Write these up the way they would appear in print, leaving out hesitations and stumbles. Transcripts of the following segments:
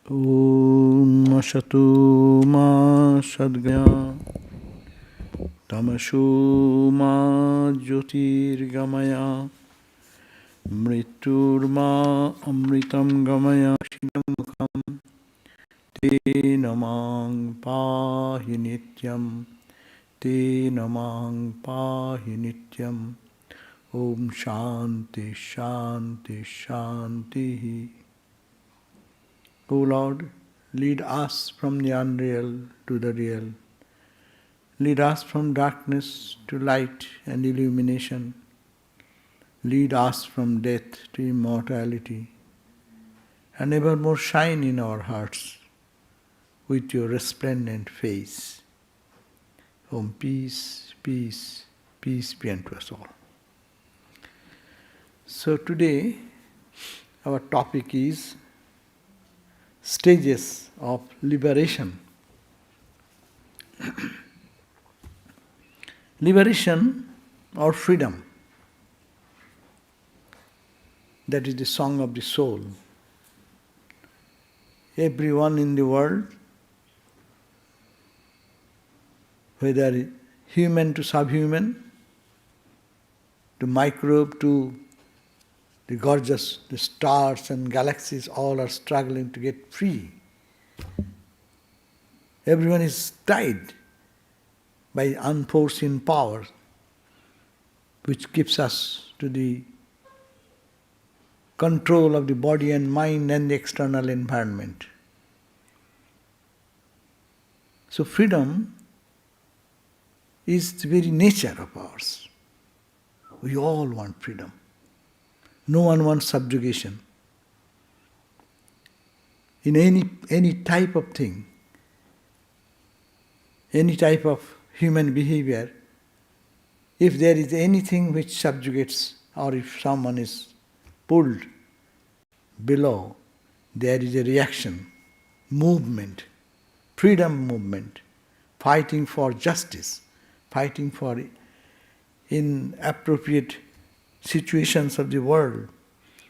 Om Asatu Ma Sadgaya Tamashu Ma Jyotirgamaya Mriturma Amritam Gamaya Shinamukam Te Namang Pahi Nityam Te Namang Pahi Nityam Om Shanti Shanti Shanti. O Lord, lead us from the unreal to the real. Lead us from darkness to light and illumination. Lead us from death to immortality. And evermore shine in our hearts with your resplendent face. Om peace, peace, peace be unto us all. So today our topic is stages of liberation. Liberation or freedom. That is the song of the soul. Everyone in the world, whether human to subhuman, to microbe to the gorgeous, the stars and galaxies, all are struggling to get free. Everyone is tied by unforeseen power, which keeps us to the control of the body and mind and the external environment. So freedom is the very nature of ours. We all want freedom. No one wants subjugation. In any type of thing, any type of human behavior, if there is anything which subjugates or if someone is pulled below, there is a reaction, movement, freedom movement, fighting for justice, fighting for inappropriate situations of the world.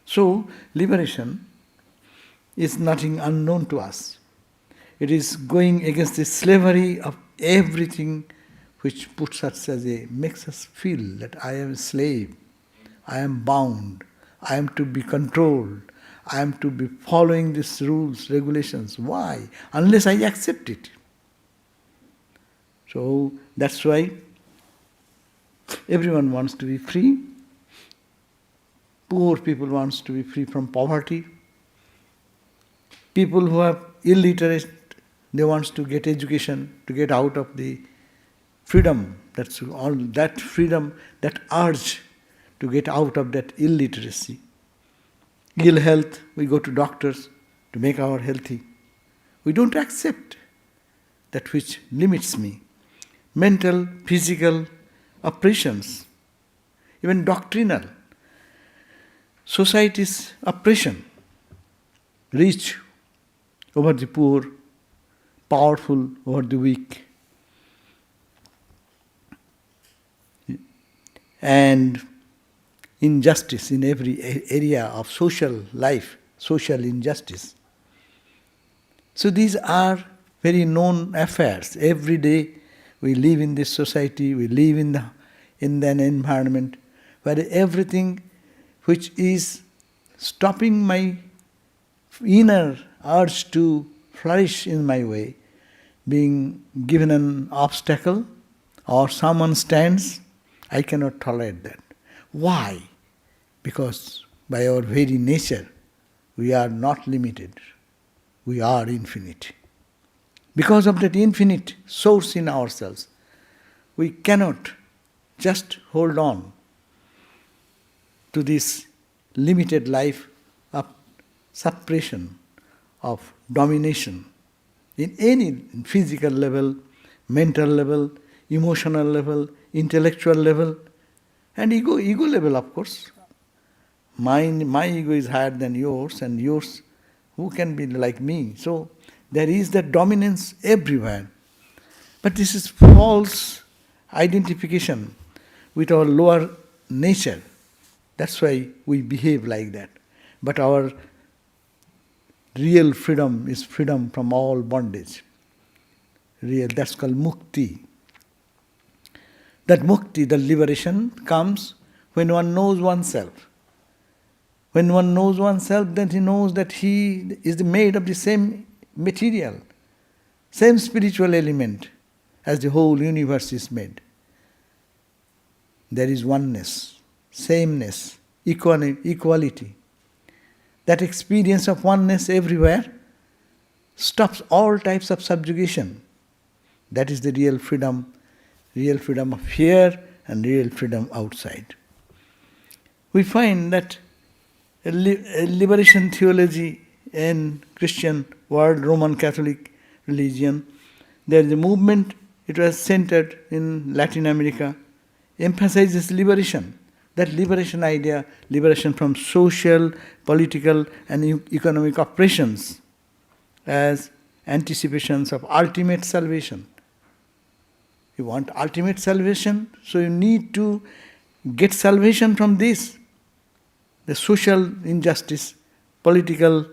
So, liberation is nothing unknown to us. It is going against the slavery of everything which puts us makes us feel that I am a slave, I am bound, I am to be controlled, I am to be following these rules, regulations. Why? Unless I accept it. So, that's why everyone wants to be free. Poor people wants to be free from poverty. People who are illiterate, they wants to get education, to get out of the freedom. That's all that freedom, that urge to get out of that illiteracy. Ill health, we go to doctors to make our healthy. We don't accept that which limits me. Mental, physical oppressions, even doctrinal. Society's oppression, rich over the poor, powerful over the weak. And injustice in every area of social life, social injustice. So these are very known affairs. Every day we live in this society, we live in an environment where everything which is stopping my inner urge to flourish in my way, being given an obstacle or someone stands, I cannot tolerate that. Why? Because by our very nature, we are not limited. We are infinite. Because of that infinite source in ourselves, we cannot just hold on to this limited life of suppression, of domination, in any physical level, mental level, emotional level, intellectual level, and ego level, of course. My ego is higher than yours, and yours, who can be like me? So there is that dominance everywhere. But this is false identification with our lower nature. That's why we behave like that. But our real freedom is freedom from all bondage. Real, that's called mukti. That mukti, the liberation, comes when one knows oneself. When one knows oneself, then he knows that he is made of the same material, same spiritual element as the whole universe is made. There is oneness, sameness, equality. That experience of oneness everywhere stops all types of subjugation. That is the real freedom of here and real freedom outside. We find that a liberation theology in Christian world, Roman Catholic religion, there is a movement, it was centered in Latin America, emphasizes liberation. That liberation idea, liberation from social, political and economic oppressions as anticipations of ultimate salvation. You want ultimate salvation, so you need to get salvation from this. The social injustice, political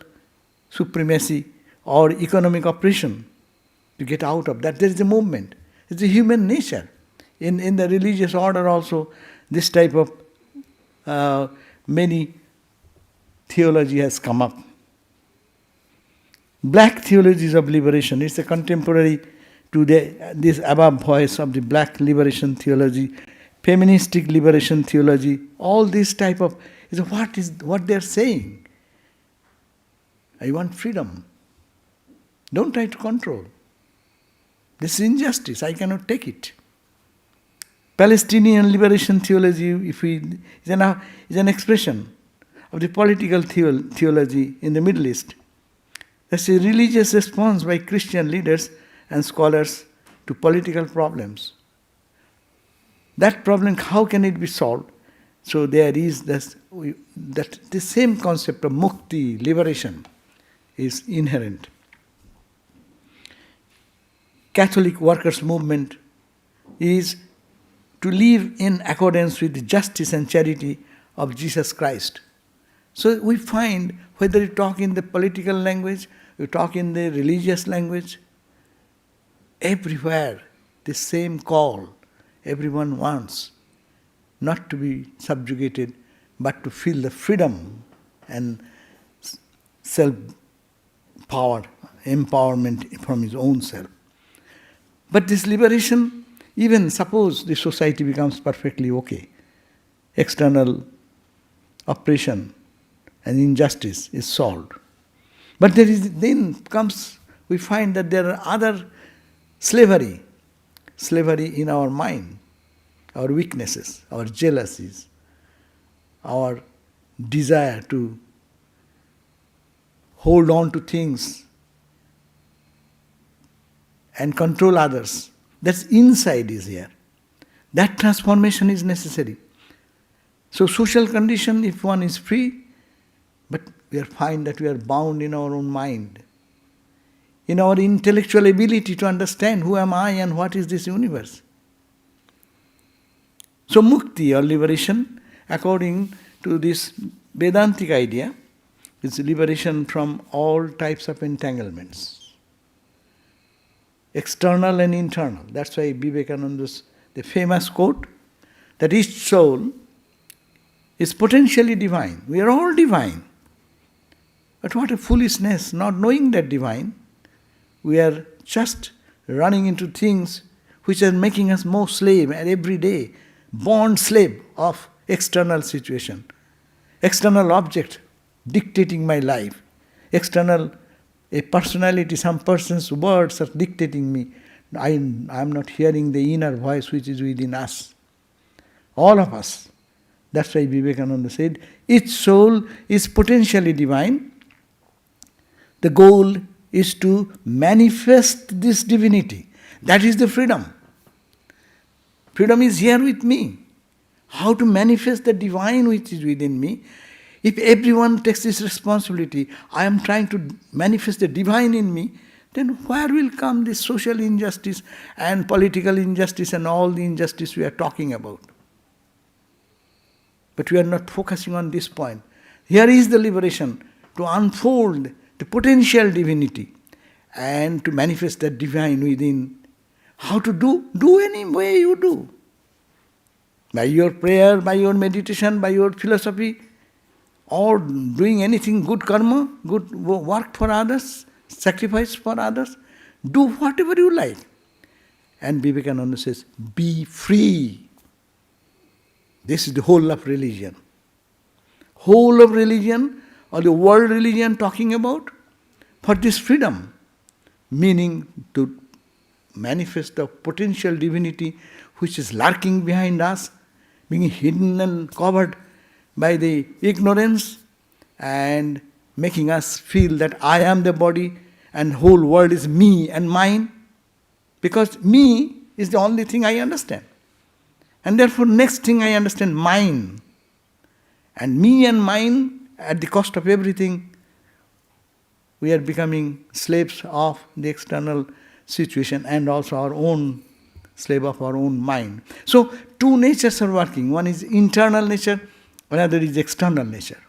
supremacy or economic oppression. To get out of that, there is a movement. It's a human nature. In the religious order also, this type of many theology has come up. Black theologies of liberation, it's a contemporary to this above voice of the black liberation theology, feministic liberation theology, all this type of, is what they're saying. I want freedom. Don't try to control. This is injustice, I cannot take it. Palestinian liberation theology, is an expression of the political theology in the Middle East. That's a religious response by Christian leaders and scholars to political problems. That problem, how can it be solved? So there is that the same concept of mukti, liberation, is inherent. Catholic workers' movement is to live in accordance with the justice and charity of Jesus Christ. So we find, whether you talk in the political language, you talk in the religious language, everywhere the same call. Everyone wants not to be subjugated, but to feel the freedom and self-power, empowerment from his own self. But this liberation, even suppose the society becomes perfectly okay, external oppression and injustice is solved. But we find that there are other slavery in our mind, our weaknesses, our jealousies, our desire to hold on to things and control others. That's inside is here. That transformation is necessary. So social condition, if one is free, but we find that we are bound in our own mind, in our intellectual ability to understand who am I and what is this universe. So mukti or liberation, according to this Vedantic idea, is liberation from all types of entanglements. External and internal. That's why Vivekananda's the famous quote that each soul is potentially divine. We are all divine. But what a foolishness, not knowing that divine. We are just running into things which are making us more slave and every day, born slave of external situation, external object dictating my life, external a personality, some person's words are dictating me. I am not hearing the inner voice which is within us. All of us. That's why Vivekananda said, each soul is potentially divine. The goal is to manifest this divinity. That is the freedom. Freedom is here with me. How to manifest the divine which is within me? If everyone takes this responsibility, I am trying to manifest the divine in me, then where will come this social injustice and political injustice and all the injustice we are talking about? But we are not focusing on this point. Here is the liberation to unfold the potential divinity and to manifest that divine within. How to do? Do any way you do. By your prayer, by your meditation, by your philosophy, or doing anything good karma, good work for others, sacrifice for others. Do whatever you like. And Vivekananda says, be free. This is the whole of religion. Whole of religion, or the world religion talking about, for this freedom, meaning to manifest the potential divinity which is lurking behind us, being hidden and covered by the ignorance and making us feel that I am the body and whole world is me and mine, because me is the only thing I understand. And therefore next thing I understand, mine. And me and mine, at the cost of everything, we are becoming slaves of the external situation and also our own slave of our own mind. So two natures are working. One is internal nature, another is external nature.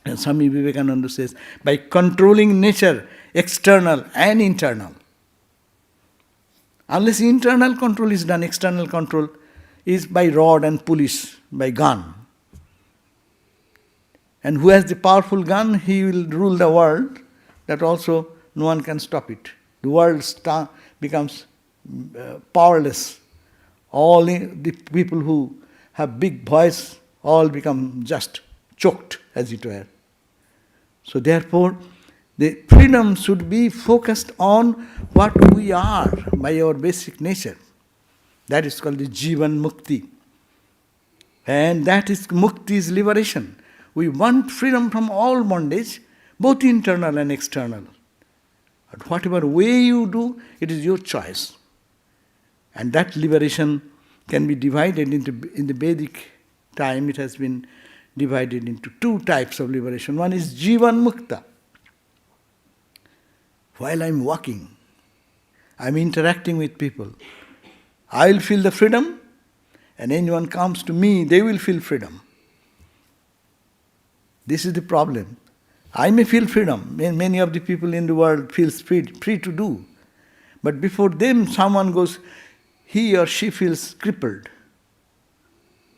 And Swami Vivekananda says, by controlling nature, external and internal. Unless internal control is done, external control is by rod and police, by gun. And who has the powerful gun, he will rule the world. That also no one can stop it. The world becomes powerless. All the people who have big voice all become just choked, as it were. So therefore, the freedom should be focused on what we are by our basic nature. That is called the jivan mukti. And that is mukti is liberation. We want freedom from all bondage, both internal and external. But whatever way you do, it is your choice. And that liberation can be divided into, in the Vedic time, it has been divided into two types of liberation. One is jivan mukta. While I'm walking, I'm interacting with people, I will feel the freedom, and anyone comes to me, they will feel freedom. This is the problem. I may feel freedom. Many of the people in the world feel free to do. But before them, someone goes, he or she feels crippled.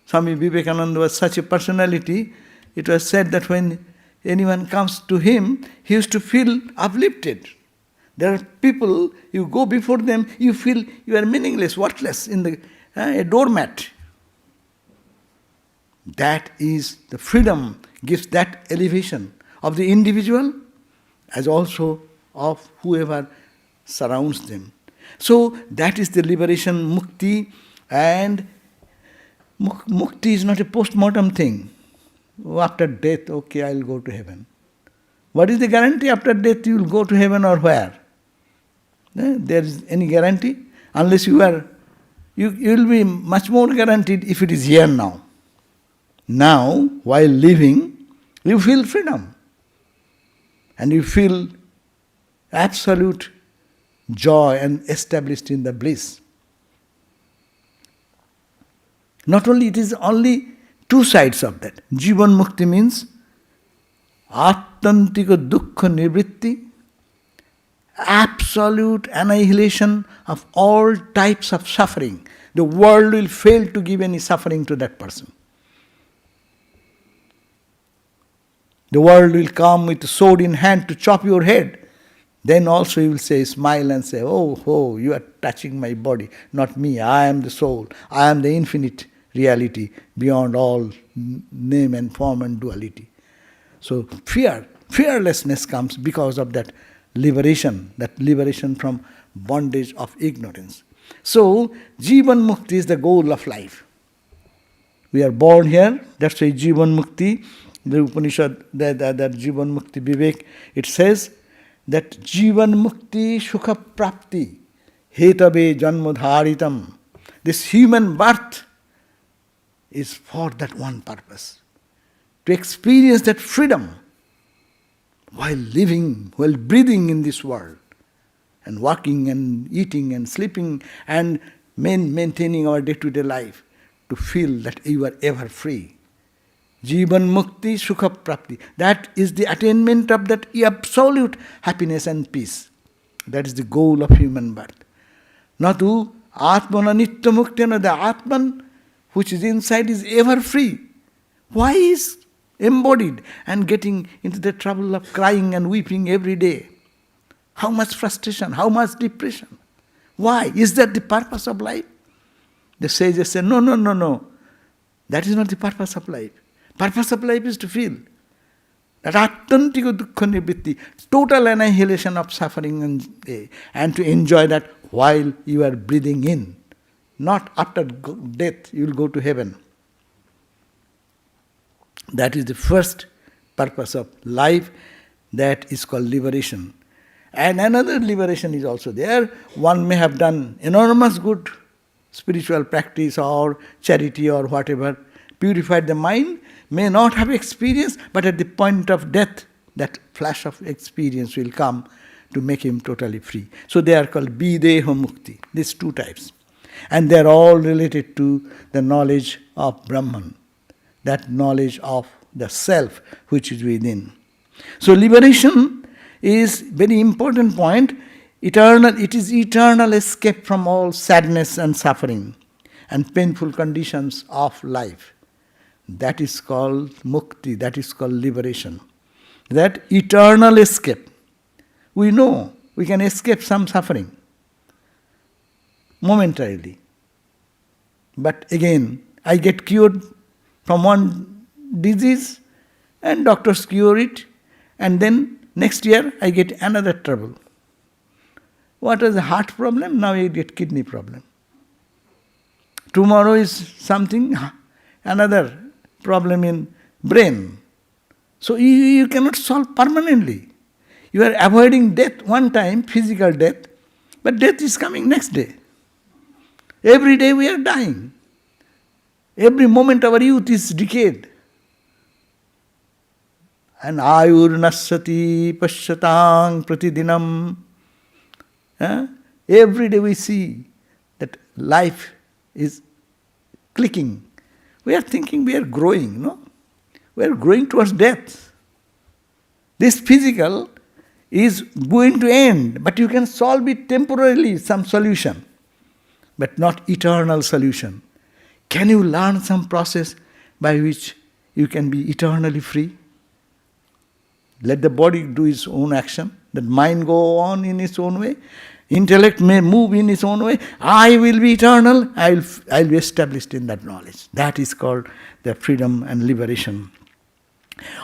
Swami Vivekananda was such a personality, it was said that when anyone comes to him, he used to feel uplifted. There are people, you go before them, you feel you are meaningless, worthless, a doormat. That is the freedom, gives that elevation of the individual as also of whoever surrounds them. So that is the liberation, mukti, and mukti is not a post-mortem thing. After death, okay, I will go to heaven. What is the guarantee after death you will go to heaven or where? There is any guarantee? Unless you will be much more guaranteed if it is here now. Now, while living, you feel freedom. And you feel absolute joy and established in the bliss. Not only, it is only two sides of that. Jivan mukti means attantika dukkha nivritti, absolute annihilation of all types of suffering. The world will fail to give any suffering to that person. The world will come with a sword in hand to chop your head. Then also you will say, smile and say, oh, you are touching my body, not me. I am the soul. I am the infinite reality beyond all name and form and duality. So fearlessness comes because of that liberation from bondage of ignorance. So, jivan mukti is the goal of life. We are born here, that's why jivan mukti. The Upanishad, that Jivan Mukti Vivek, it says that Jivan Mukti Sukha Prapti Hetabe Janmadharitam. This human birth is for that one purpose. To experience that freedom while living, while breathing in this world, and walking and eating and sleeping and maintaining our day-to-day life, to feel that you are ever free. Jivan mukti sukha prapti. That is the attainment of that absolute happiness and peace. That is the goal of human birth. Natu atmana nitya muktena, the Atman which is inside is ever free. Why is embodied and getting into the trouble of crying and weeping every day? How much frustration, how much depression? Why? Is that the purpose of life? The sages say, no, no, no, no. That is not the purpose of life. Purpose of life is to feel that attantika dukkha nibritti, total annihilation of suffering and to enjoy that while you are breathing in. Not after death you will go to heaven. That is the first purpose of life, that is called liberation. And another liberation is also there. One may have done enormous good spiritual practice or charity or whatever, purified the mind, may not have experience, but at the point of death, that flash of experience will come to make him totally free. So they are called Videha Mukti, these two types. And they are all related to the knowledge of Brahman, that knowledge of the self which is within. So liberation is very important point. Eternal, it is eternal escape from all sadness and suffering and painful conditions of life. That is called mukti, that is called liberation. That eternal escape. We know we can escape some suffering momentarily. But again, I get cured from one disease and doctors cure it, and then next year I get another trouble. What is the heart problem? Now I get kidney problem. Tomorrow is something, another problem in brain. So you cannot solve permanently. You are avoiding death one time, physical death, but death is coming next day. Every day we are dying. Every moment our youth is decayed. And ayur nassati pashyatang pratidinam. Every day we see that life is clicking. We are thinking we are growing, no? We are growing towards death. This physical is going to end, but you can solve it temporarily, some solution, but not eternal solution. Can you learn some process by which you can be eternally free? Let the body do its own action, let mind go on in its own way, intellect may move in its own way. I will be eternal, I'll be established in that knowledge. That is called the freedom and liberation.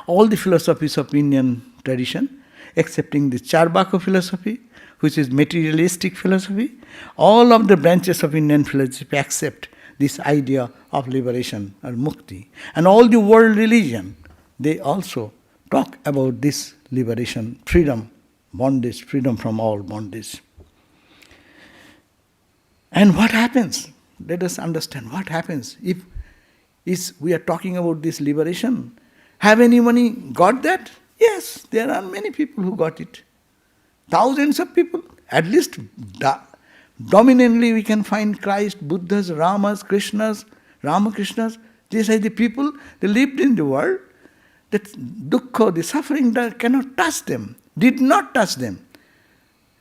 All the philosophies of Indian tradition, excepting the Charvaka philosophy, which is materialistic philosophy, all of the branches of Indian philosophy accept this idea of liberation or mukti. And all the world religion, they also talk about this liberation, freedom, bondage, freedom from all bondage. And what happens? Let us understand what happens if we are talking about this liberation. Have anybody got that? Yes, there are many people who got it. Thousands of people. At least dominantly we can find Christ, Buddhas, Ramas, Krishnas, Ramakrishnas. These are the people, they lived in the world. That dukkha, the suffering cannot touch them, did not touch them.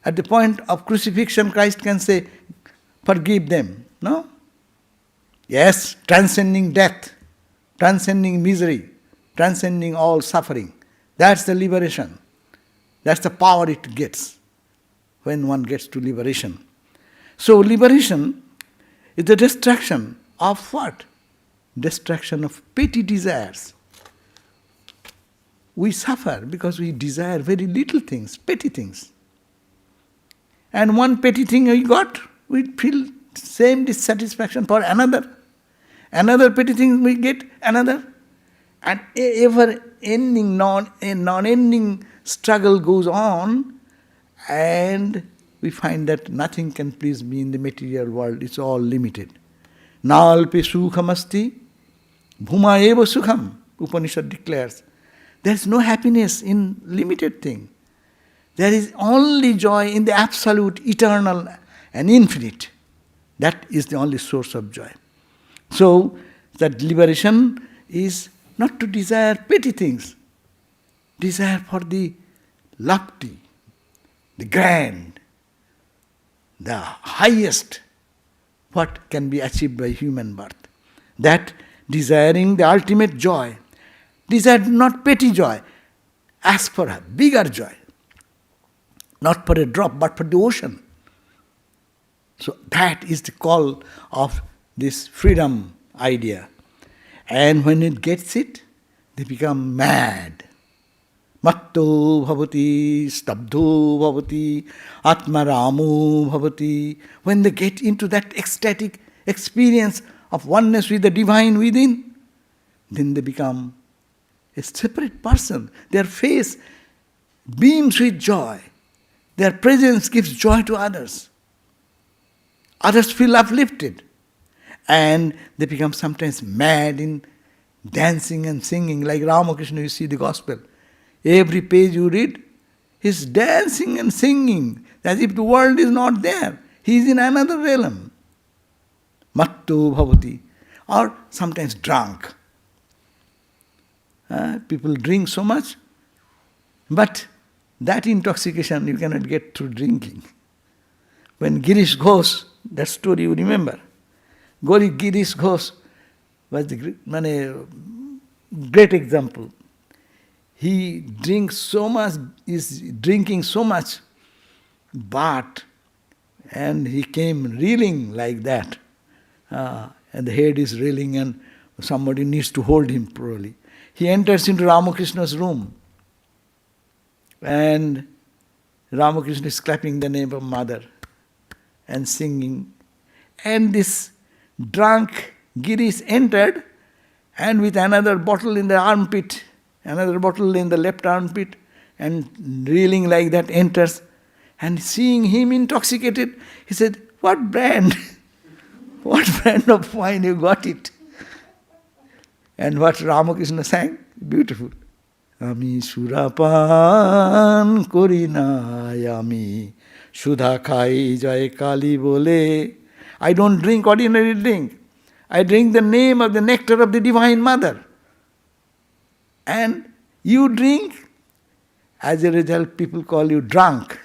At the point of crucifixion, Christ can say, forgive them. No? Yes, transcending death, transcending misery, transcending all suffering. That's the liberation. That's the power it gets when one gets to liberation. So liberation is the destruction of what? Destruction of petty desires. We suffer because we desire very little things, petty things. And one petty thing we got, we feel same dissatisfaction for another. Another petty thing we get, another. And ever-ending, non-ending struggle goes on, and we find that nothing can please me in the material world. It's all limited. Nalpi sukhamasti, bhuma eva sukham, Upanishad declares. There is no happiness in limited thing. There is only joy in the absolute, eternal and infinite. That is the only source of joy. So, that liberation is not to desire petty things. Desire for the lofty, the grand, the highest, what can be achieved by human birth. That desiring the ultimate joy. Desire not petty joy. Ask for a bigger joy. Not for a drop, but for the ocean. So that is the call of this freedom idea. And when it gets it, they become mad. Matto bhavati, stabdho bhavati, atmaramo bhavati. When they get into that ecstatic experience of oneness with the divine within, then they become a separate person. Their face beams with joy. Their presence gives joy to others. Others feel uplifted. And they become sometimes mad in dancing and singing. Like Ramakrishna, you see the gospel. Every page you read, he's dancing and singing as if the world is not there. He is in another realm. Matto bhavati. Or sometimes drunk. People drink so much, but that intoxication you cannot get through drinking. When Girish Ghosh, that story you remember, Girish Ghosh was the great example. He drinks so much, is drinking so much, and he came reeling like that. And the head is reeling and somebody needs to hold him probably. He enters into Ramakrishna's room and Ramakrishna is clapping the name of Mother and singing. And this drunk Girish entered and with another bottle in the armpit, another bottle in the left armpit and reeling like that enters. And seeing him intoxicated, he said, "What brand? What brand of wine you got it?" And what Ramakrishna sang? Beautiful. Ami surapan kori na ami sudha khai jai kali bole. I don't drink ordinary drink. I drink the name of the nectar of the Divine Mother. And you drink, as a result people call you drunk.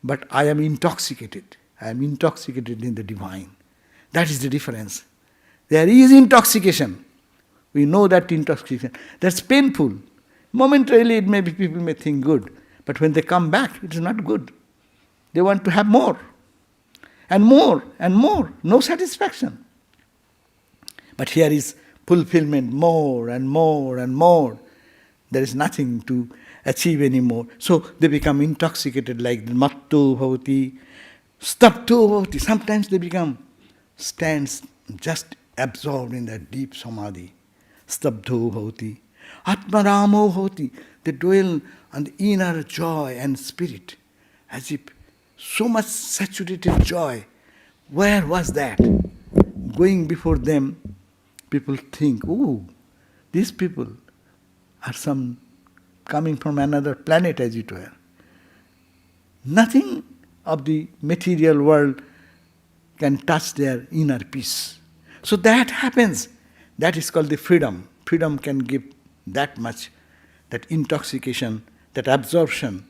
But I am intoxicated. I am intoxicated in the Divine. That is the difference. There is intoxication. We know that intoxication. That's painful. Momentarily it may be, people may think good. But when they come back, it is not good. They want to have more. And more and more. No satisfaction. But here is fulfillment, more and more and more. There is nothing to achieve anymore. So they become intoxicated like matto bhavati, stapto bhavati. Sometimes they become stands just absorbed in that deep samadhi. Stabdho bhavati. Atmaramo bhavati. They dwell on the inner joy and spirit. As if so much saturated joy. Where was that? Going before them, people think, oh, these people are some coming from another planet as it were. Nothing of the material world can touch their inner peace. So that happens. That is called the freedom. Freedom can give that much, that intoxication, that absorption,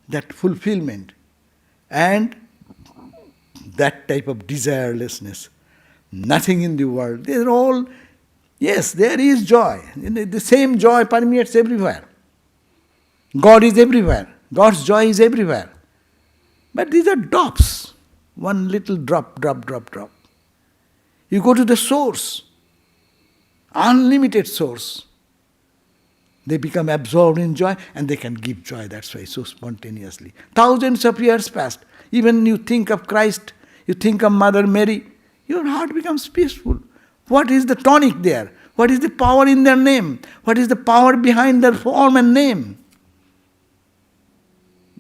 that fulfillment, and that type of desirelessness. Nothing in the world. They're all, yes, there is joy. The same joy permeates everywhere. God is everywhere. God's joy is everywhere. But these are drops. One little drop, drop, drop, drop. You go to the source, unlimited source. They become absorbed in joy and they can give joy, that's why, so spontaneously. Thousands of years passed. Even you think of Christ, you think of Mother Mary, your heart becomes peaceful. What is the tonic there? What is the power in their name? What is the power behind their form and name?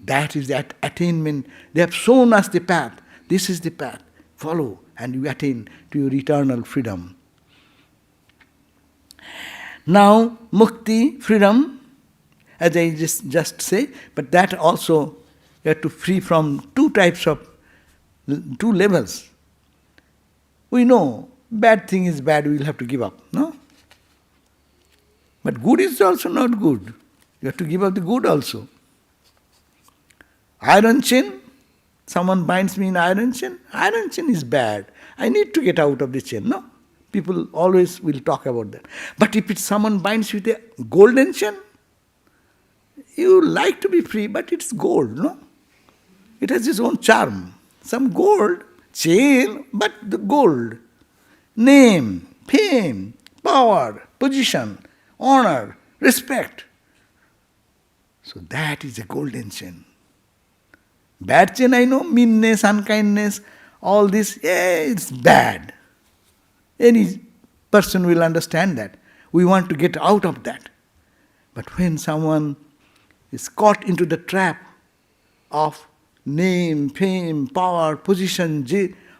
That is that attainment. They have shown us the path. This is the path. Follow and you attain to your eternal freedom. Now, mukti, freedom, as I just say, but that also you have to free from two levels. We know bad thing is bad, we will have to give up, no? But good is also not good. You have to give up the good also. Iron chain, someone binds me in iron chain. Iron chain is bad. I need to get out of the chain. No? People always will talk about that. But if it's someone binds with a golden chain, you like to be free, but it's gold, no? It has its own charm. Some gold, chain, but the gold. Name, fame, power, position, honor, respect. So that is a golden chain. Bad chain, I know, meanness, unkindness, all this, it's bad. Any person will understand that. We want to get out of that. But when someone is caught into the trap of name, fame, power, position,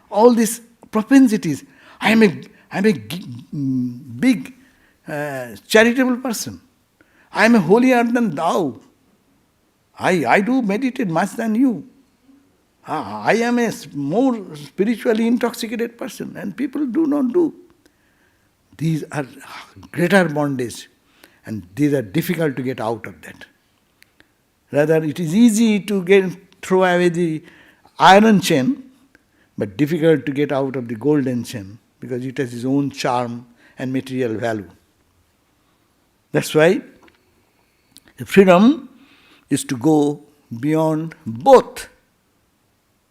all these propensities, I am a big charitable person. I am a holier than thou. I do meditate much than you. I am a more spiritually intoxicated person, and people do not do. These are greater bondage, and these are difficult to get out of that. Rather, it is easy to throw away the iron chain, but difficult to get out of the golden chain, because it has its own charm and material value. That's why the freedom is to go beyond both.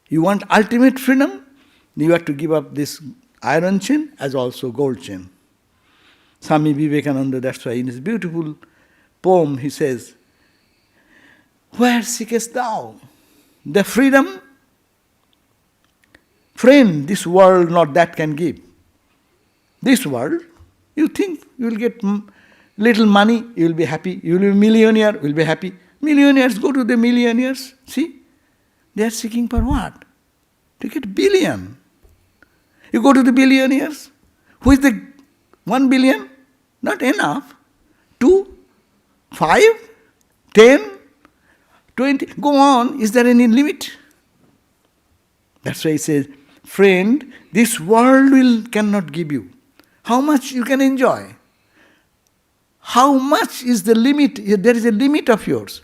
You want ultimate freedom, you have to give up this iron chain as also gold chain. Swami Vivekananda, that's why in his beautiful poem he says, "Where seekest thou the freedom? Friend, this world not that can give. This world, you think you will get little money, you will be happy. You will be a millionaire, you will be happy. Millionaires, go to the millionaires. See, they are seeking for what? To get billion. You go to the billionaires. Who is the 1 billion? Not enough. 2, 5, 10, 20. Go on. Is there any limit? That's why he says, friend, this world cannot give you. How much you can enjoy? How much is the limit? There is a limit of yours.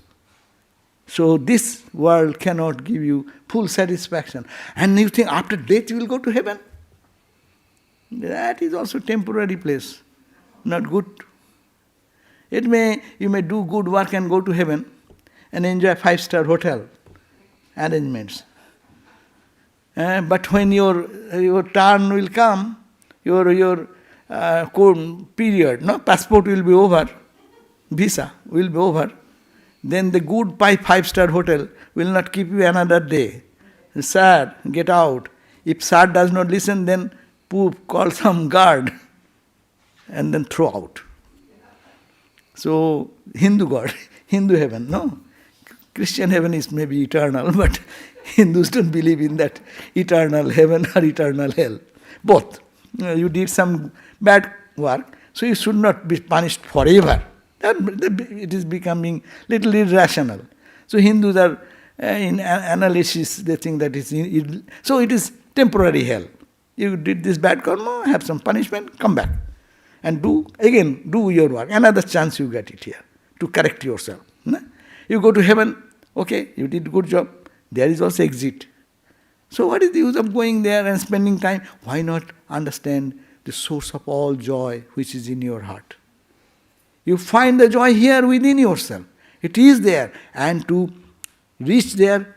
So this world cannot give you full satisfaction. And you think after death you will go to heaven? That is also temporary place. Not good. You may do good work and go to heaven and enjoy 5-star hotel arrangements. But when your turn will come, your period, passport will be over, visa will be over, then the good 5-star hotel will not keep you another day. Sir, get out. If sir does not listen, then call some guard and then throw out. So, Hindu God, Hindu heaven, no. Christian heaven is maybe eternal, but Hindus don't believe in that eternal heaven or eternal hell. Both. You did some bad work, so you should not be punished forever. It is becoming little irrational. So Hindus are in analysis, they think that so it is temporary hell. You did this bad karma, have some punishment, come back. And do your work. Another chance you get it here to correct yourself. You go to heaven, okay, you did good job. There is also exit. So what is the use of going there and spending time? Why not understand the source of all joy which is in your heart? You find the joy here within yourself. It is there. And to reach there,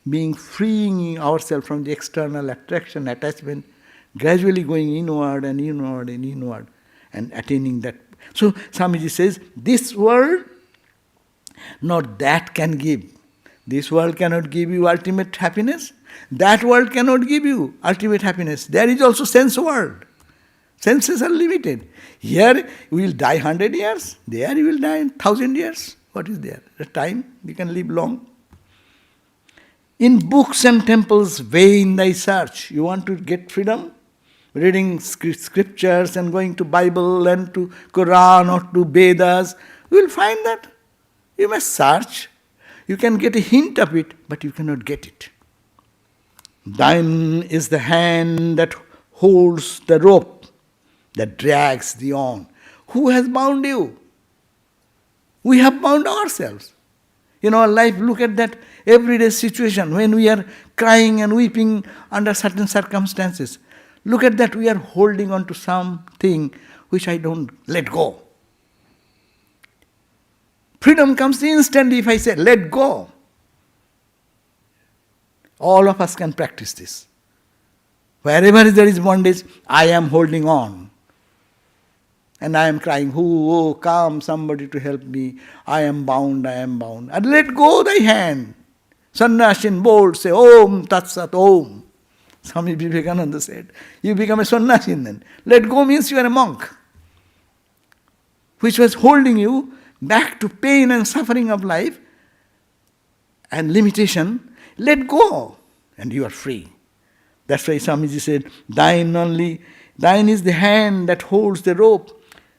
being freeing ourselves from the external attraction, attachment, gradually going inward and inward and inward and attaining that. So Swamiji says, this world, not that can give. This world cannot give you ultimate happiness. That world cannot give you ultimate happiness. There is also sense world. Senses are limited. Here you will die 100 years. There you will die 1,000 years. What is there? The time you can live long. In books and temples, vain thy search. You want to get freedom? Reading scriptures and going to Bible and to Quran or to Vedas. You will find that. You must search. You can get a hint of it, but you cannot get it. Thine is the hand that holds the rope, that drags thee on. Who has bound you? We have bound ourselves. In our life, look at that everyday situation when we are crying and weeping under certain circumstances. Look at that, we are holding on to something which I don't let go. Freedom comes instantly if I say, let go. All of us can practice this. Wherever there is bondage, I am holding on. And I am crying, oh, come, somebody to help me. I am bound, I am bound. And let go thy hand. Sannyasin bold say, Om Tat Sat Om. Swami Vivekananda said, you become a sannyasin then. Let go means you are a monk, which was holding you back to pain and suffering of life and limitation. Let go, and you are free. That's why Swamiji said, thine is the hand that holds the rope,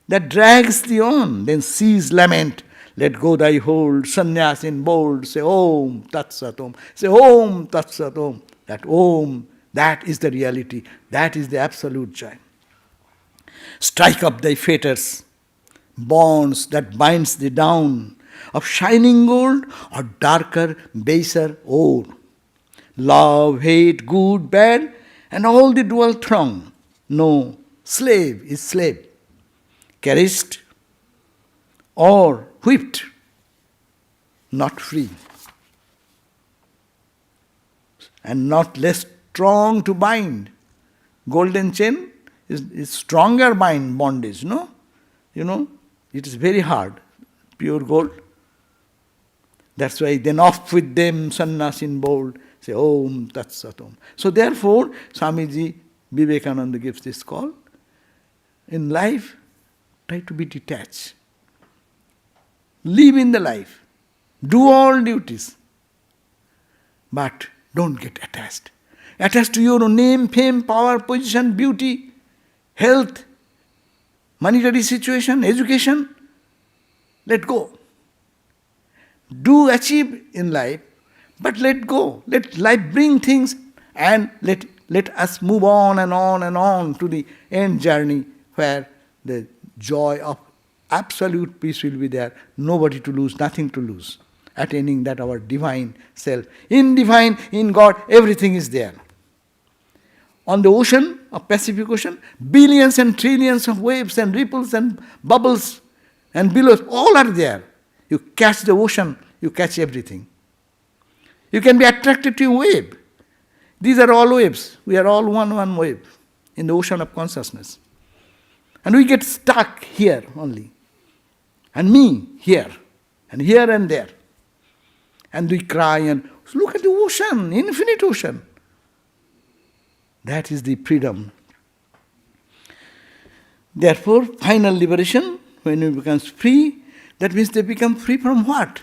that drags thee on, then cease lament. Let go thy hold, sannyasin bold, say Om Tat Sat Om. Say Om Tat Sat Om. That Om, that is the reality, that is the absolute joy. Strike up thy fetters, bonds that binds thee down, of shining gold or darker, baser ore. Love, hate, good, bad, and all the dual throng. No, slave is slave, caressed or whipped, not free. And not less strong to bind. Golden chain is stronger bondage, no? You know, it is very hard, pure gold. That's why then off with them, sannyasin bold, say Om Tat Sat Om. So therefore, Swamiji Vivekananda gives this call. In life, try to be detached. Live in the life. Do all duties. But don't get attached. Attached to your name, fame, power, position, beauty, health, monetary situation, education. Let go. Do achieve in life, but let go. Let life bring things and let us move on and on and on to the end journey where the joy of absolute peace will be there. Nobody to lose, nothing to lose. Attaining that our divine self. In divine, in God, everything is there. On the ocean, of Pacific Ocean, billions and trillions of waves and ripples and bubbles and billows, all are there. You catch the ocean, you catch everything. You can be attracted to a wave. These are all waves. We are all one wave in the ocean of consciousness. And we get stuck here only. And me here. And here and there. And we cry and look at the ocean, infinite ocean. That is the freedom. Therefore, final liberation, when it becomes free, that means they become free from what?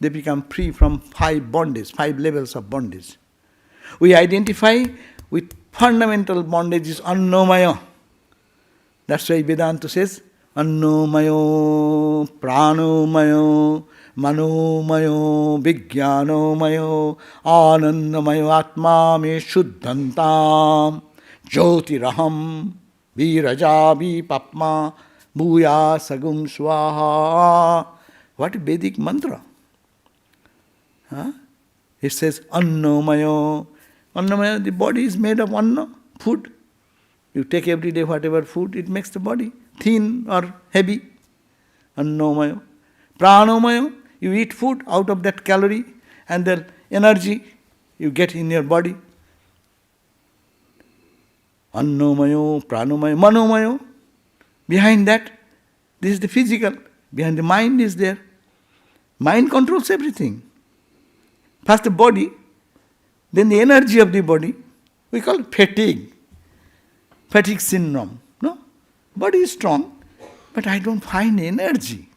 They become free from 5 bondage, 5 levels of bondage. We identify with fundamental bondage is annomaya. That's why Vedanta says, annomayo, pranomayo, manomayo, vijnanomayo, anandamayo, atma me shuddhantam, jyotiraham, viraja vipapma, bhuya sagum swaha. What a Vedic mantra. It says annomayo. Annamaya, the body is made of anna, food. You take every day whatever food, it makes the body thin or heavy. Annamaya. Pranomaya, you eat food out of that calorie and the energy you get in your body. Annamayo, pranomayo, manomayo. Behind that, this is the physical. Behind the mind is there. Mind controls everything. First the body, then the energy of the body. We call it fatigue. Fatigue syndrome. No? Body is strong, but I don't find energy.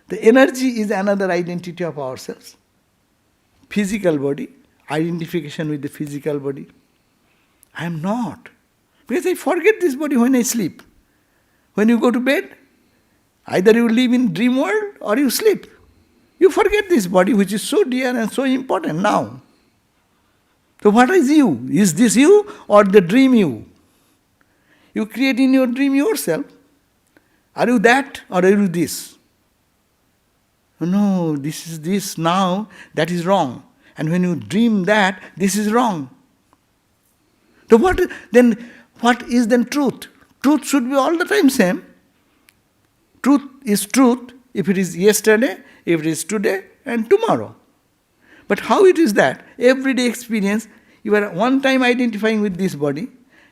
The energy is another identity of ourselves. Physical body, identification with the physical body. I am not. Because I forget this body when I sleep. When you go to bed, either you live in dream world or you sleep. You forget this body which is so dear and so important now. So what is you? Is this you or the dream you? You create in your dream yourself. Are you that or are you this? No, this is this now, that is wrong. And when you dream that, this is wrong. So what is then truth? Truth should be all the time same. Truth is truth if it is yesterday, if it is today and tomorrow. But how it is that? Everyday experience, you are one time identifying with this body,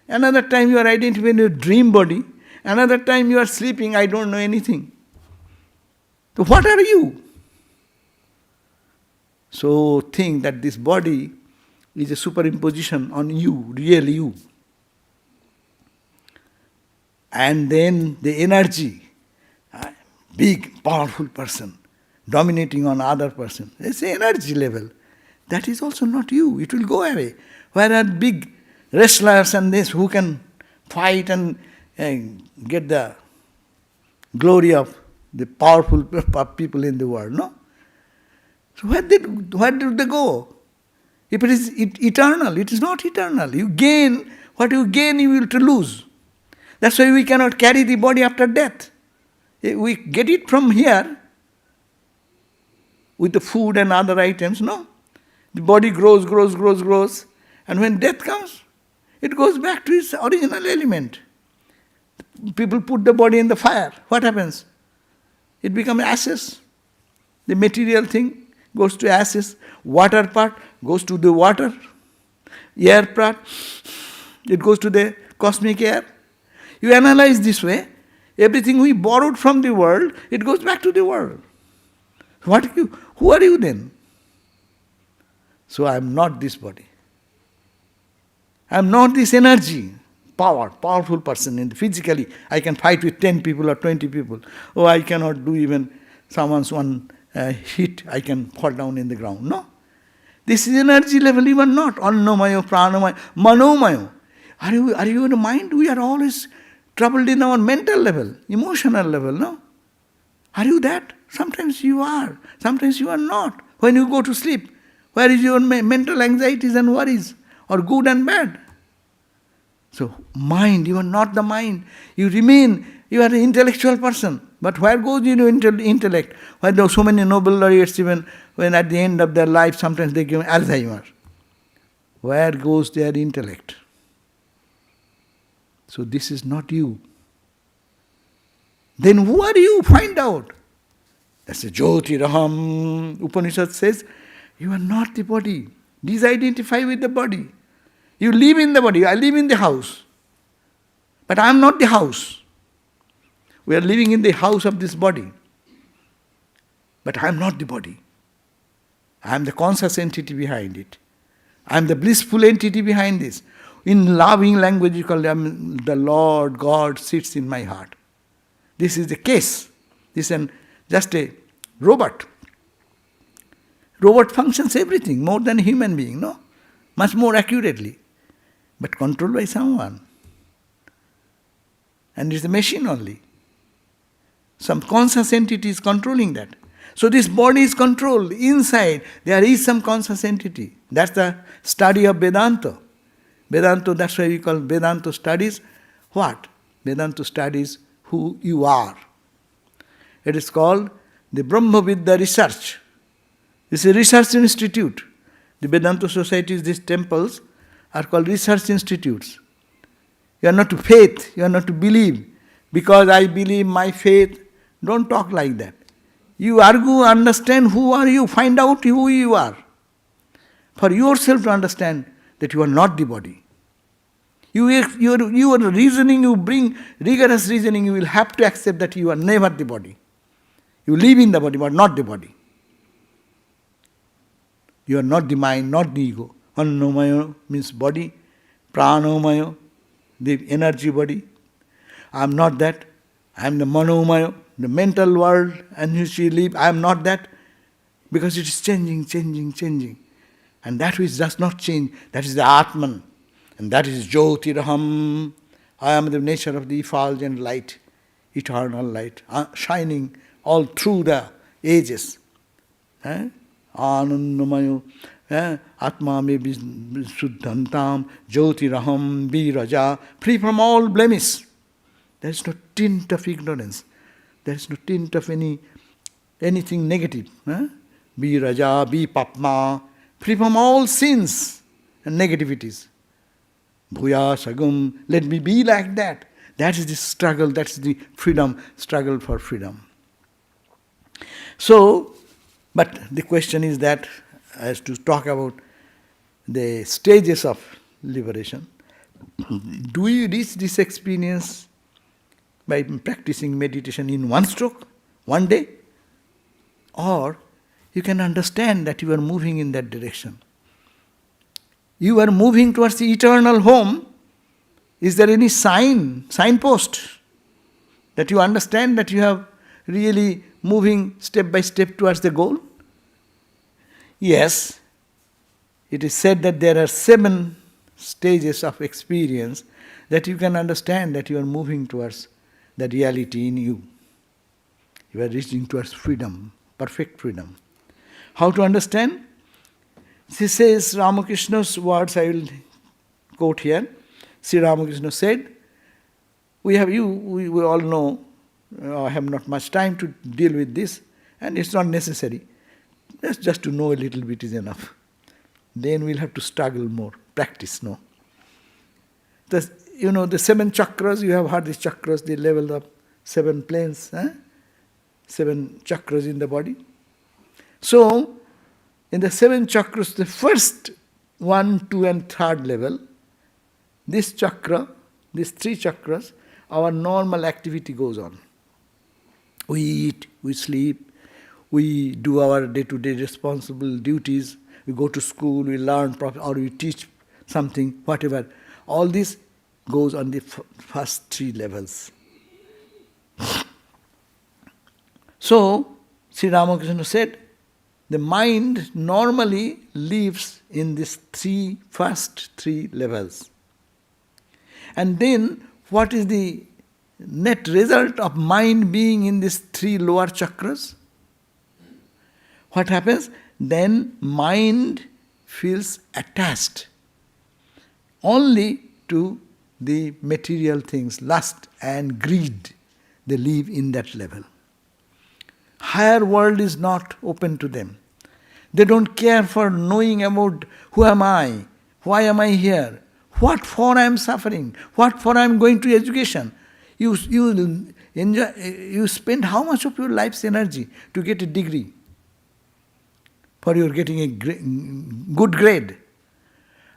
another time you are identifying with your dream body, another time you are sleeping, I don't know anything. So what are you? So think that this body is a superimposition on you, real you. And then the energy, big, powerful person, dominating on other person. It's the energy level. That is also not you. It will go away. Where are big wrestlers and this who can fight and get the glory of the powerful people in the world, no? So where did they go? If it is eternal, it is not eternal. You gain, what you gain you will to lose. That's why we cannot carry the body after death. We get it from here with the food and other items, no? The body grows, and when death comes, it goes back to its original element. People put the body in the fire. What happens? It becomes ashes. The material thing goes to ashes. Water part goes to the water. Air part, it goes to the cosmic air. You analyze this way, everything we borrowed from the world, it goes back to the world. Who are you then? So I am not this body. I am not this energy, powerful person. Physically, I can fight with 10 people or 20 people. Oh, I cannot do even someone's one hit, I can fall down in the ground. No. This is energy level, you are not. Annamayo, pranamayo, manomiyo. Are you in the mind? We are always troubled in our mental level, emotional level, no? Are you that? Sometimes you are, sometimes you are not. When you go to sleep, where is your mental anxieties and worries, or good and bad? So, mind, you are not the mind. You remain, you are an intellectual person. But where goes your intellect? Why there are so many Nobel laureates, even when at the end of their life, sometimes they give Alzheimer. Where goes their intellect? So this is not you. Then who are you? Find out. That's a Jyoti Raham. Upanishad says, you are not the body. Disidentify with the body. You live in the body. I live in the house. But I am not the house. We are living in the house of this body. But I am not the body. I am the conscious entity behind it. I am the blissful entity behind this. In loving language, you call them the Lord God sits in my heart. This is the case. This is just a robot. Robot functions everything more than a human being, no? Much more accurately. But controlled by someone. And it's a machine only. Some conscious entity is controlling that. So this body is controlled. Inside, there is some conscious entity. That's the study of Vedanta. Vedanta, that's why we call Vedanta studies what? Vedanta studies who you are. It is called the Brahmavidya research. This is a research institute. The Vedanta societies, these temples, are called research institutes. You are not to faith, you are not to believe. Because I believe my faith, don't talk like that. You argue, understand who are you, find out who you are. For yourself to understand that you are not the body. Your reasoning, you bring rigorous reasoning, you will have to accept that you are never the body. You live in the body, but not the body. You are not the mind, not the ego. Annamaya means body, pranamaya, the energy body. I am not that. I am the manomaya, the mental world in which we live. I am not that. Because it is changing. And that which does not change, that is the Atman. And that is Jyoti Raham. I am the nature of the effulgent light, eternal light, shining all through the ages. Anandamayo, Atma me suddhantam, Jyoti Raham, Viraja, free from all blemish. There is no tint of ignorance. There is no tint of any anything negative. Be Raja, be Papma, free from all sins and negativities. Bhuya, Sagum, let me be like that. That is the struggle, that's the freedom, struggle for freedom. So, but the question is that, as to talk about the stages of liberation, do we reach this experience by practicing meditation in one stroke, one day? Or you can understand that you are moving in that direction. You are moving towards the eternal home. Is there any signpost that you understand that you have really moving step by step towards the goal? Yes, it is said that there are 7 stages of experience that you can understand that you are moving towards the reality in you. You are reaching towards freedom, perfect freedom. How to understand? She says, Ramakrishna's words I will quote here. Sri Ramakrishna said, we all know, I have not much time to deal with this, and it's not necessary. Just to know a little bit is enough. Then we'll have to struggle more, practice, no. The 7 chakras, you have heard these chakras, they level up 7 planes, 7 chakras in the body. So, in the 7 chakras, the first 1, 2 and 3rd level, this chakra, these 3 chakras, our normal activity goes on. We eat, we sleep, we do our day-to-day responsible duties, we go to school, we learn, or we teach something, whatever. All this goes on the first 3 levels. So, Sri Ramakrishna said, the mind normally lives in these first 3 levels. And then, what is the net result of mind being in these 3 lower chakras? What happens? Then mind feels attached only to the material things, lust and greed. They live in that level. Higher world is not open to them. They don't care for knowing about who am I, why am I here, what for I am suffering, what for I am going to education. You spend how much of your life's energy to get a degree, for your getting a good grade.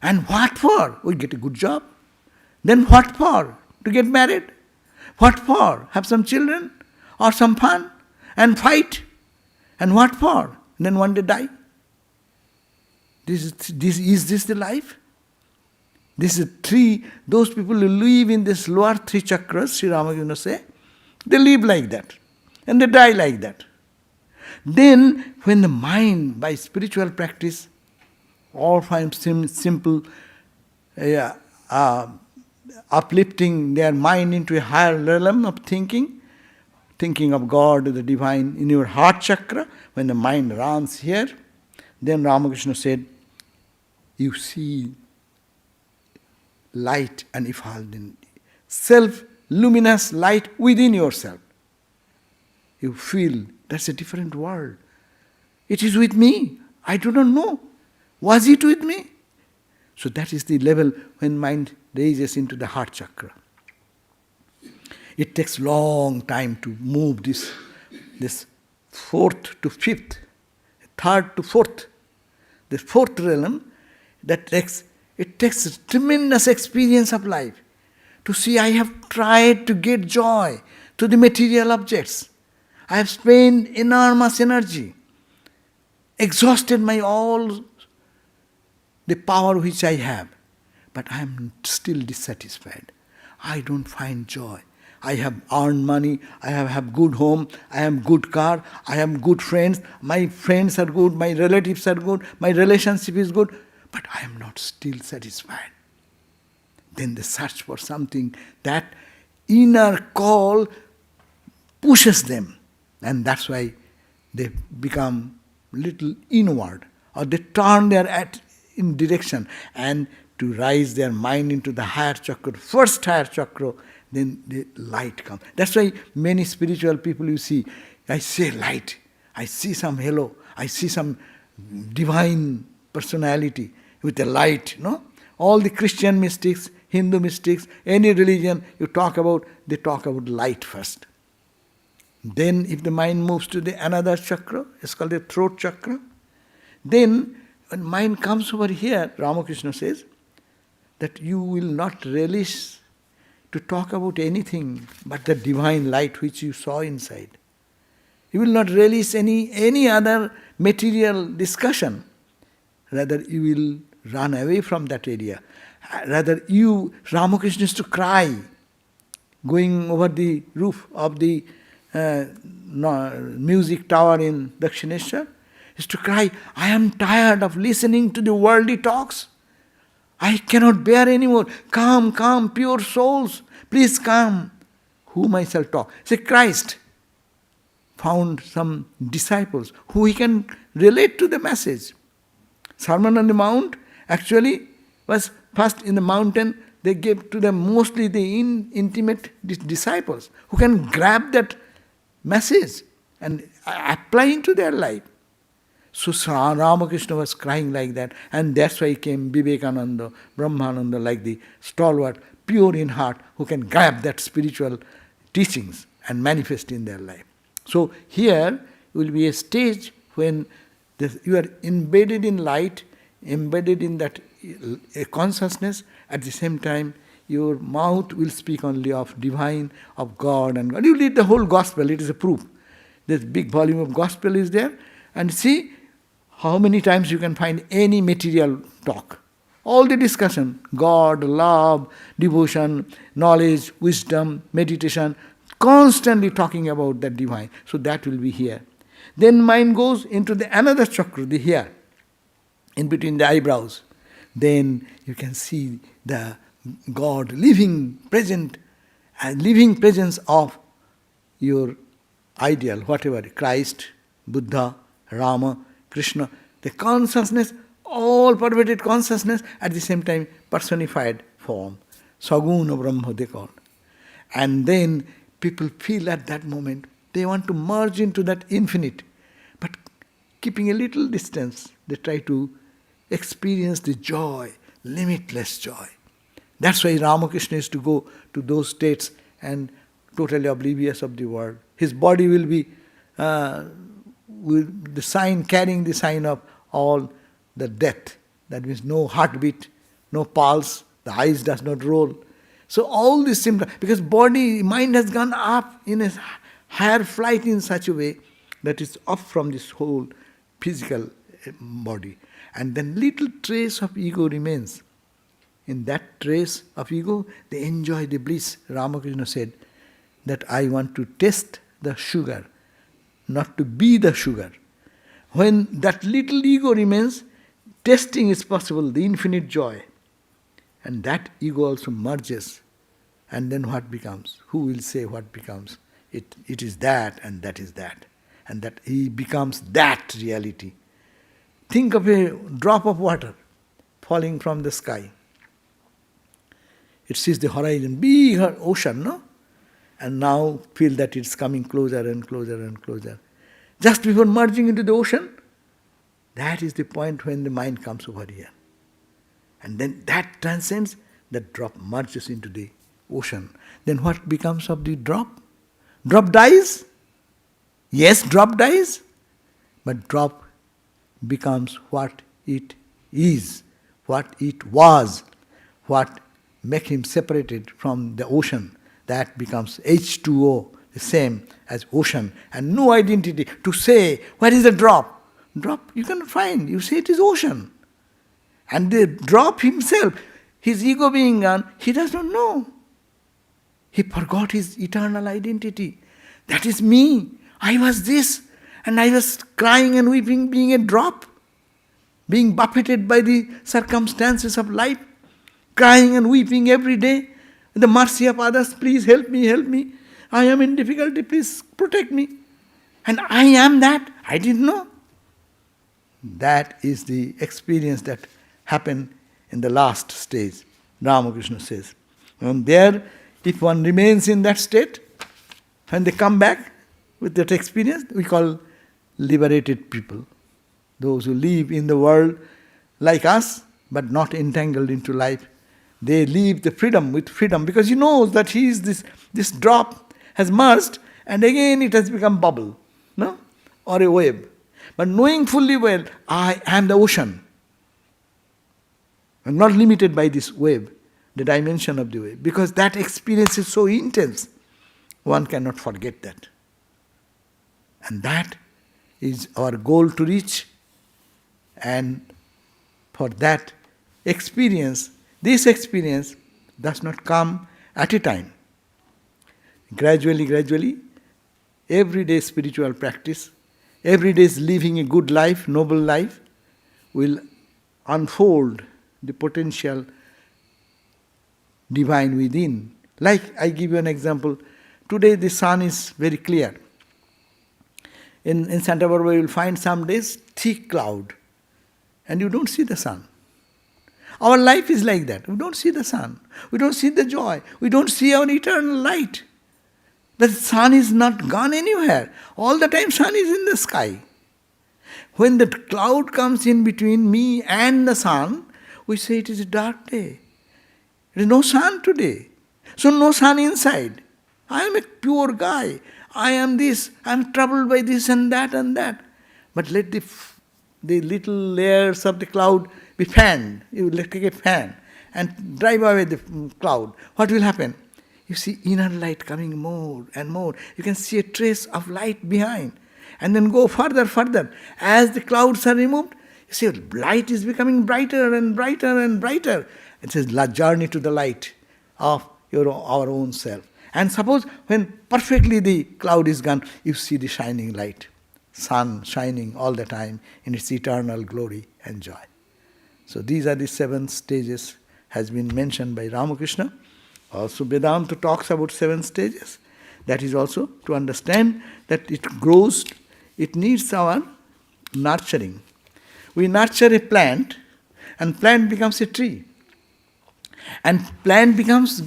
And what for? We get a good job. Then what for? To get married. What for? Have some children or some fun and fight. And what for? Then one day die. Is this the life? This is 3, those people who live in this lower 3 chakras, Sri Ramakrishna say, they live like that. And they die like that. Then, when the mind, by spiritual practice, or find simple uplifting their mind into a higher realm of thinking of God, the divine, in your heart chakra, when the mind runs here, then Ramakrishna said, you see light and effulgent, self-luminous light within yourself. You feel that's a different world. It is with me. I do not know. Was it with me? So that is the level when mind raises into the heart chakra. It takes long time to move this 4th to 5th, 3rd to 4th. The 4th realm, it takes a tremendous experience of life to see I have tried to get joy to the material objects. I have spent enormous energy, exhausted all the power which I have, but I am still dissatisfied. I don't find joy. I have earned money, I have good home, I have good car, I have good friends, my friends are good, my relatives are good, my relationship is good, but I am not still satisfied. Then they search for something, that inner call pushes them, and that's why they become little inward, or they turn their in direction, and to rise their mind into the higher chakra, first higher chakra, then the light comes. That's why many spiritual people you see, I say light. I see some halo, I see some divine personality with a light, no? All the Christian mystics, Hindu mystics, any religion you talk about, they talk about light first. Then if the mind moves to the another chakra, it's called the throat chakra, then when mind comes over here, Ramakrishna says that you will not relish to talk about anything but the divine light which you saw inside. You will not relish any other material discussion. Rather, you will run away from that area. Rather, Ramakrishna used to cry, going over the roof of the music tower in Dakshineshwar, used to cry, I am tired of listening to the worldly talks. I cannot bear anymore. Come, pure souls, please come. Whom I shall talk? Say, Christ found some disciples who he can relate to the message. Sermon on the Mount actually was first in the mountain, they gave to them mostly the intimate disciples who can grab that message and apply into their life. So Ramakrishna was crying like that, and that's why came Vivekananda, Brahmananda, like the stalwart, pure in heart, who can grab that spiritual teachings and manifest in their life. So here will be a stage when you are embedded in light, embedded in that consciousness. At the same time, your mouth will speak only of divine, of God and God. You read the whole gospel, it is a proof. This big volume of gospel is there, and see how many times you can find any material talk. All the discussion, God, love, devotion, knowledge, wisdom, meditation, constantly talking about that divine. So that will be here. Then mind goes into the another chakra, the here, in between the eyebrows. Then you can see the God living present and living presence of your ideal, whatever, Christ, Buddha, Rama, Krishna, the consciousness, all pervaded consciousness, at the same time personified form. Saguna Brahma they call. And then people feel at that moment, they want to merge into that infinite. But keeping a little distance, they try to experience the joy, limitless joy. That's why Ramakrishna used to go to those states and totally oblivious of the world. His body will be with the sign, carrying the sign of all the death. That means no heartbeat, no pulse, the eyes does not roll. So all these symptoms, because mind has gone up in a higher flight in such a way that it's off from this whole physical body. And then little trace of ego remains. In that trace of ego, they enjoy the bliss. Ramakrishna said that I want to taste the sugar, not to be the sugar. When that little ego remains, tasting is possible, the infinite joy. And that ego also merges. And then what becomes? Who will say what becomes? It is that and that is that. And that he becomes that reality. Think of a drop of water falling from the sky. It sees the horizon, big ocean, no? And now feel that it's coming closer and closer and closer. Just before merging into the ocean, that is the point when the mind comes over here. And then that transcends, that drop merges into the ocean. Then what becomes of the drop? Drop dies? Yes, drop dies. But drop becomes what it is, what it was, what make him separated from the ocean. That becomes H2O, the same as ocean, and no identity. To say, where is the drop? Drop you cannot find. You say it is ocean. And the drop himself, his ego being gone, he does not know. He forgot his eternal identity. That is me. I was this. And I was crying and weeping, being a drop, being buffeted by the circumstances of life, crying and weeping every day. The mercy of others, please help me, help me. I am in difficulty, please protect me. And I am that. I didn't know. That is the experience that happened in the last stage, Ramakrishna says. And there, if one remains in that state, when they come back with that experience, we call liberated people, those who live in the world like us, but not entangled into life. They live the freedom with freedom, because he knows that he is this drop has merged and again it has become bubble, no? Or a wave. But knowing fully well, I am the ocean. I'm not limited by this wave, the dimension of the wave, because that experience is so intense, one cannot forget that. And that is our goal to reach. And for that experience, this experience does not come at a time. Gradually, everyday spiritual practice, every day living a good life, noble life, will unfold the potential divine within. Like I give you an example. Today the sun is very clear. In Santa Barbara you will find some days thick cloud and you don't see the sun. Our life is like that. We don't see the sun. We don't see the joy. We don't see our eternal light. The sun is not gone anywhere. All the time sun is in the sky. When the cloud comes in between me and the sun, we say it is a dark day. There is no sun today. So no sun inside. I am a pure guy. I am this. I am troubled by this and that and that. But let the little layers of the cloud be fanned. You will take a fan and drive away the cloud. What will happen? You see inner light coming more and more. You can see a trace of light behind. And then go further. As the clouds are removed, you see light is becoming brighter and brighter and brighter. It's a journey to the light of our own self. And suppose when perfectly the cloud is gone, you see the shining light. Sun shining all the time in its eternal glory and joy. So these are the 7 stages has been mentioned by Ramakrishna. Also Vedanta talks about 7 stages. That is also to understand that it grows, it needs our nurturing. We nurture a plant and plant becomes a tree. And plant becomes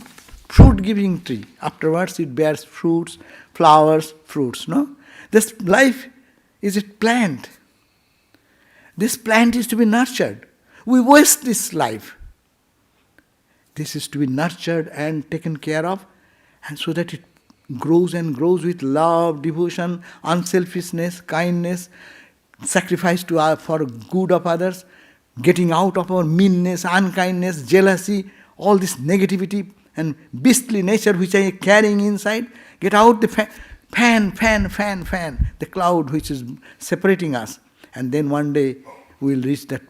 fruit-giving tree. Afterwards it bears fruits, flowers, fruits. No? This life is a plant. This plant is to be nurtured. We waste this life. This is to be nurtured and taken care of, and so that it grows and grows with love, devotion, unselfishness, kindness, sacrifice for good of others, getting out of our meanness, unkindness, jealousy, all this negativity and beastly nature which I am carrying inside. Get out the fan, the cloud which is separating us. And then one day we will reach that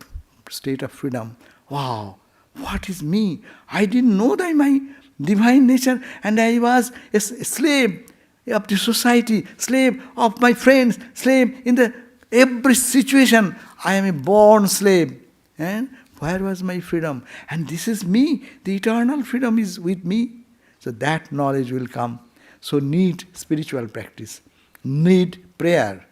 state of freedom. Wow, what is me? I didn't know that my divine nature, and I was a slave of the society, slave of my friends, slave in every situation. I am a born slave. And where was my freedom? And this is me. The eternal freedom is with me. So that knowledge will come. So need spiritual practice, need prayer,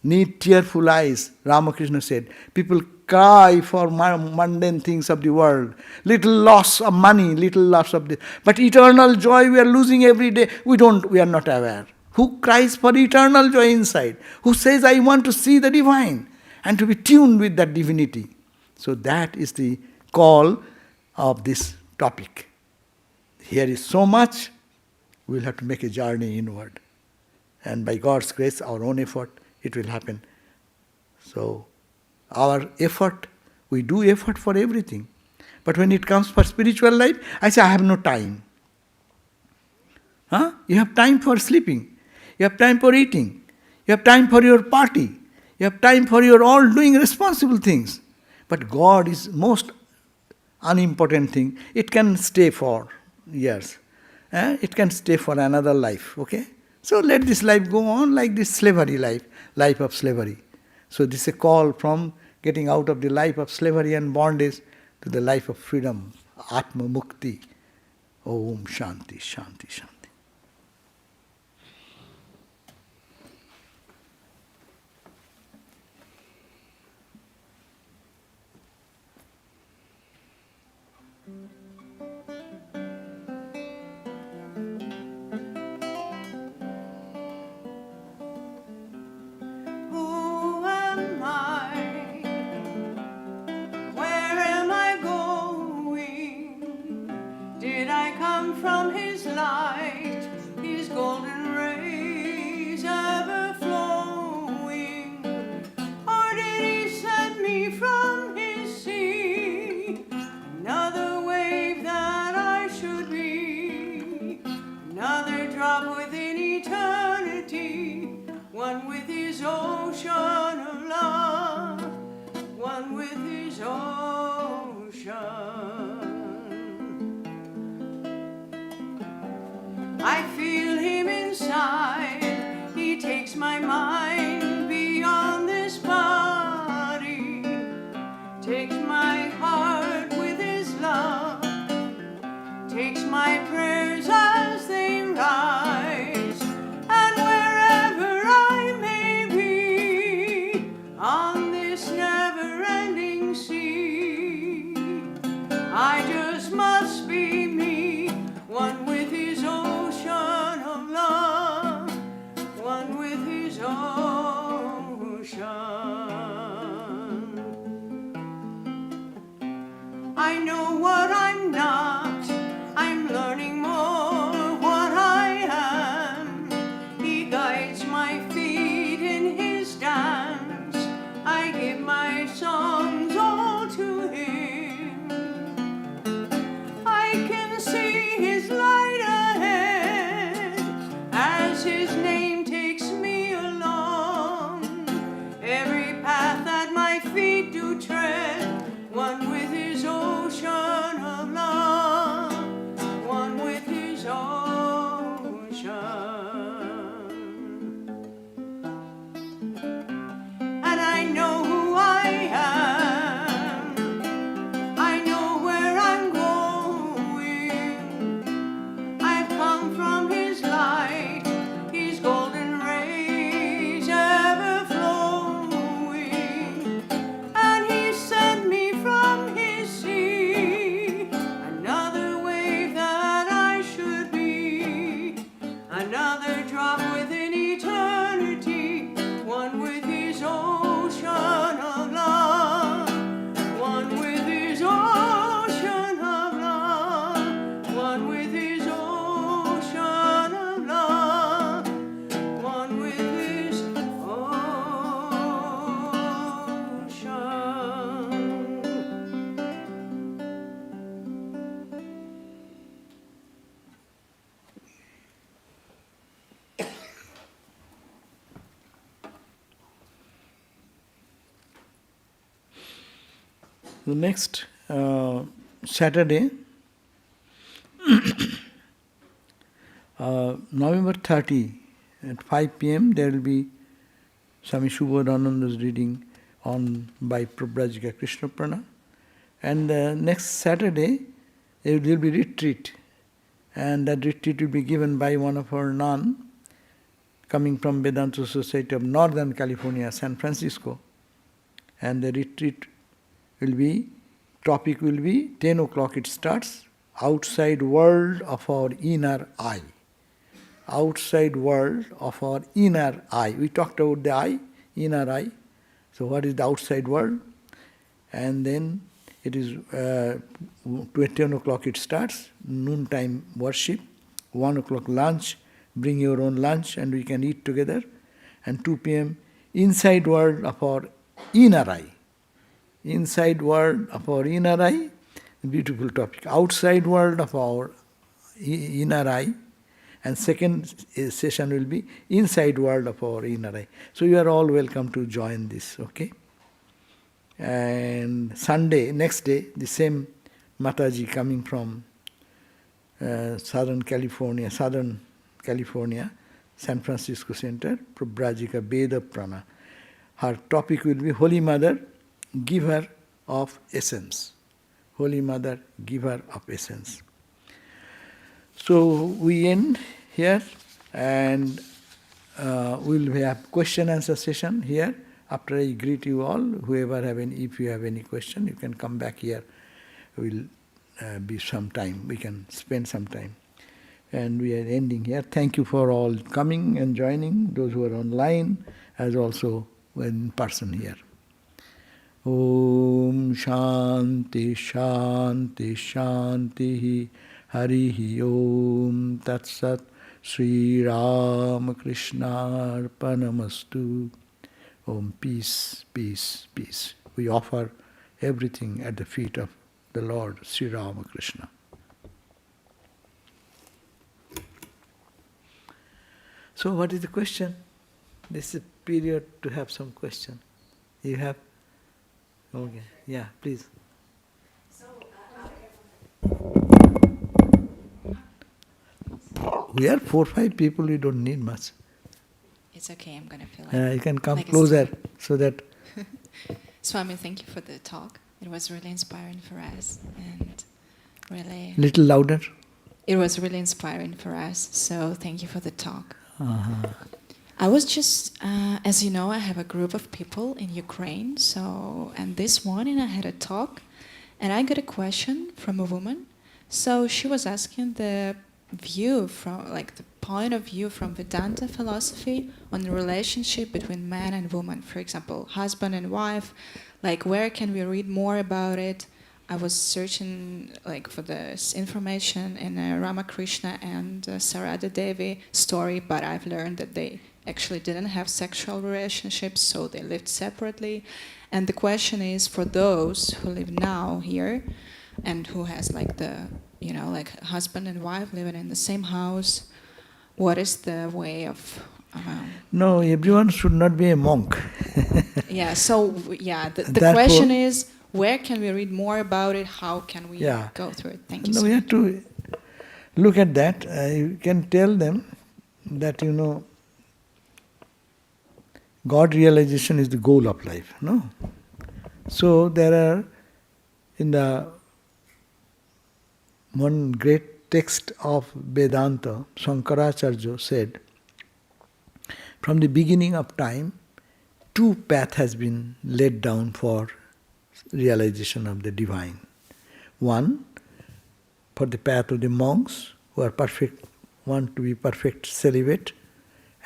need tearful eyes. Ramakrishna said, people cry for mundane things of the world, little loss of money, little loss of this. But eternal joy we are losing every day. We are not aware. Who cries for eternal joy inside? Who says, I want to see the divine and to be tuned with that divinity? So that is the call of this topic. Here is so much, we will have to make a journey inward. And by God's grace, our own effort, it will happen. So, our effort, we do effort for everything. But when it comes for spiritual life, I say, I have no time. You have time for sleeping. You have time for eating. You have time for your party. You have time for your all doing responsible things. But God is most unimportant thing. It can stay for years. It can stay for another life. Okay? So let this life go on like this slavery life of slavery. So this is a call from getting out of the life of slavery and bondage to the life of freedom, Atma Mukti. Om Shanti, Shanti, Shanti. drop within eternity, one with his ocean of love, one with his ocean. I feel him inside, he takes my mind beyond this body, takes my heart with his love, takes my prayers as they rise, and wherever I may be on this never-ending sea, I just must be me, one with his ocean of love, one with his ocean. I know what I'm not, I'm learning more what I am. He guides my feet in his dance, I give my songs all to him. I can see his light ahead as his name takes me along. Every path that my feet do tread, one with his ocean of love, one with his ocean. And I know who I am, I know where I'm going. I've come from his light, his golden rays ever flowing, and he sent me from his sea, another wave that I should be, another drop within eternity, one with his ocean of love, one with his ocean of love, one with his ocean of love, one with his The next Saturday, November 30 at 5 p.m. there will be Swami Sarvadevananda's reading on by Prabhupada Krishna Prana. And next Saturday there will be retreat, and that retreat will be given by one of our nun coming from Vedanta Society of Northern California, San Francisco. And the retreat will be, topic will be 10 o'clock it starts, outside world of our inner eye. Outside world of our inner eye. We talked about the eye, inner eye. So what is the outside world? And then it is 10 o'clock it starts, noontime worship, 1 o'clock lunch, bring your own lunch and we can eat together. And 2 p.m. inside world of our inner eye. Inside world of our inner eye, beautiful topic. Outside world of our inner eye, and second session will be inside world of our inner eye. So you are all welcome to join this, okay? And Sunday, next day, the same Mataji coming from Southern California, San Francisco Center, Prabhupada Veda Prana. Her topic will be Holy Mother, Giver of Essence. Holy Mother, Giver of Essence. So we end here, and we'll have question answer session here. After I greet you all, whoever have any, if you have any question, you can come back here. We'll be some time. We can spend some time. And we are ending here. Thank you for all coming and joining, those who are online, as also in person here. Om Shanti Shanti Shanti Harihi Om Tat Sat Sri Ramakrishna Arpanamastu. Om, peace, peace, peace. We offer everything at the feet of the Lord Sri Ramakrishna. So what is the question? This is a period to have some question. You have? Okay. Yeah, please. We are 4-5 people, we don't need much. It's okay, I'm going to feel like... You can come like closer so that... Swami, thank you for the talk. It was really inspiring for us and really... Little louder. It was really inspiring for us, so thank you for the talk. Uh-huh. I was just, as you know, I have a group of people in Ukraine, and this morning I had a talk, and I got a question from a woman. So she was asking the view from, like the point of view from Vedanta philosophy on the relationship between man and woman, for example, husband and wife, like where can we read more about it? I was searching like for this information in Ramakrishna and Sarada Devi story, but I've learned that they actually didn't have sexual relationships, so they lived separately. And the question is for those who live now here and who has like the, you know, like husband and wife living in the same house, what is the way of... No, everyone should not be a monk. The question is, where can we read more about it? How can we go through it? Thank you so much. We have to look at that. You can tell them that, you know, God realization is the goal of life, no? So there are, in the one great text of Vedanta, Shankaracharya said, from the beginning of time, 2 paths has been laid down for realization of the divine. One, for the path of the monks who are perfect, want to be perfect celibate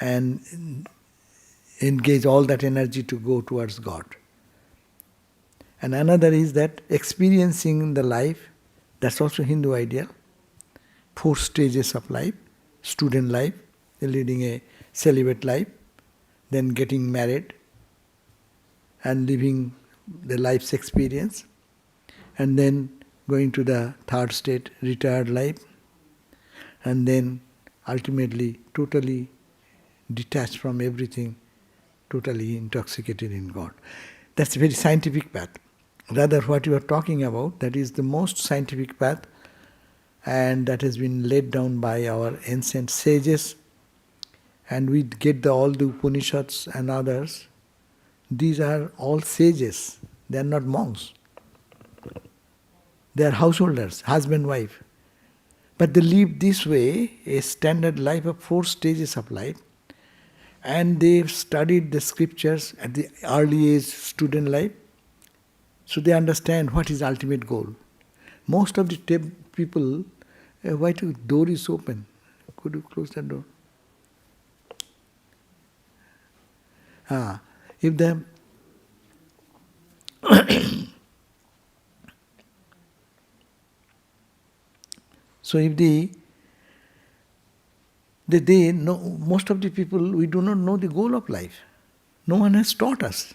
and engage all that energy to go towards God. And another is that experiencing the life, that's also Hindu ideal. 4 stages of life: student life, leading a celibate life, then getting married and living the life's experience, and then going to the 3rd state, retired life, and then ultimately totally detached from everything, totally intoxicated in God. That's a very scientific path. Rather, what you are talking about, that is the most scientific path, and that has been laid down by our ancient sages, and we get all the Upanishads and others. These are all sages. They are not monks. They are householders, husband, wife. But they live this way, a standard life of 4 stages of life, and they've studied the scriptures at the early age, student life, so they understand what is ultimate goal. Most of the people, why the door is open? Could you close the door? If the so if they know, most of the people, we do not know the goal of life. No one has taught us,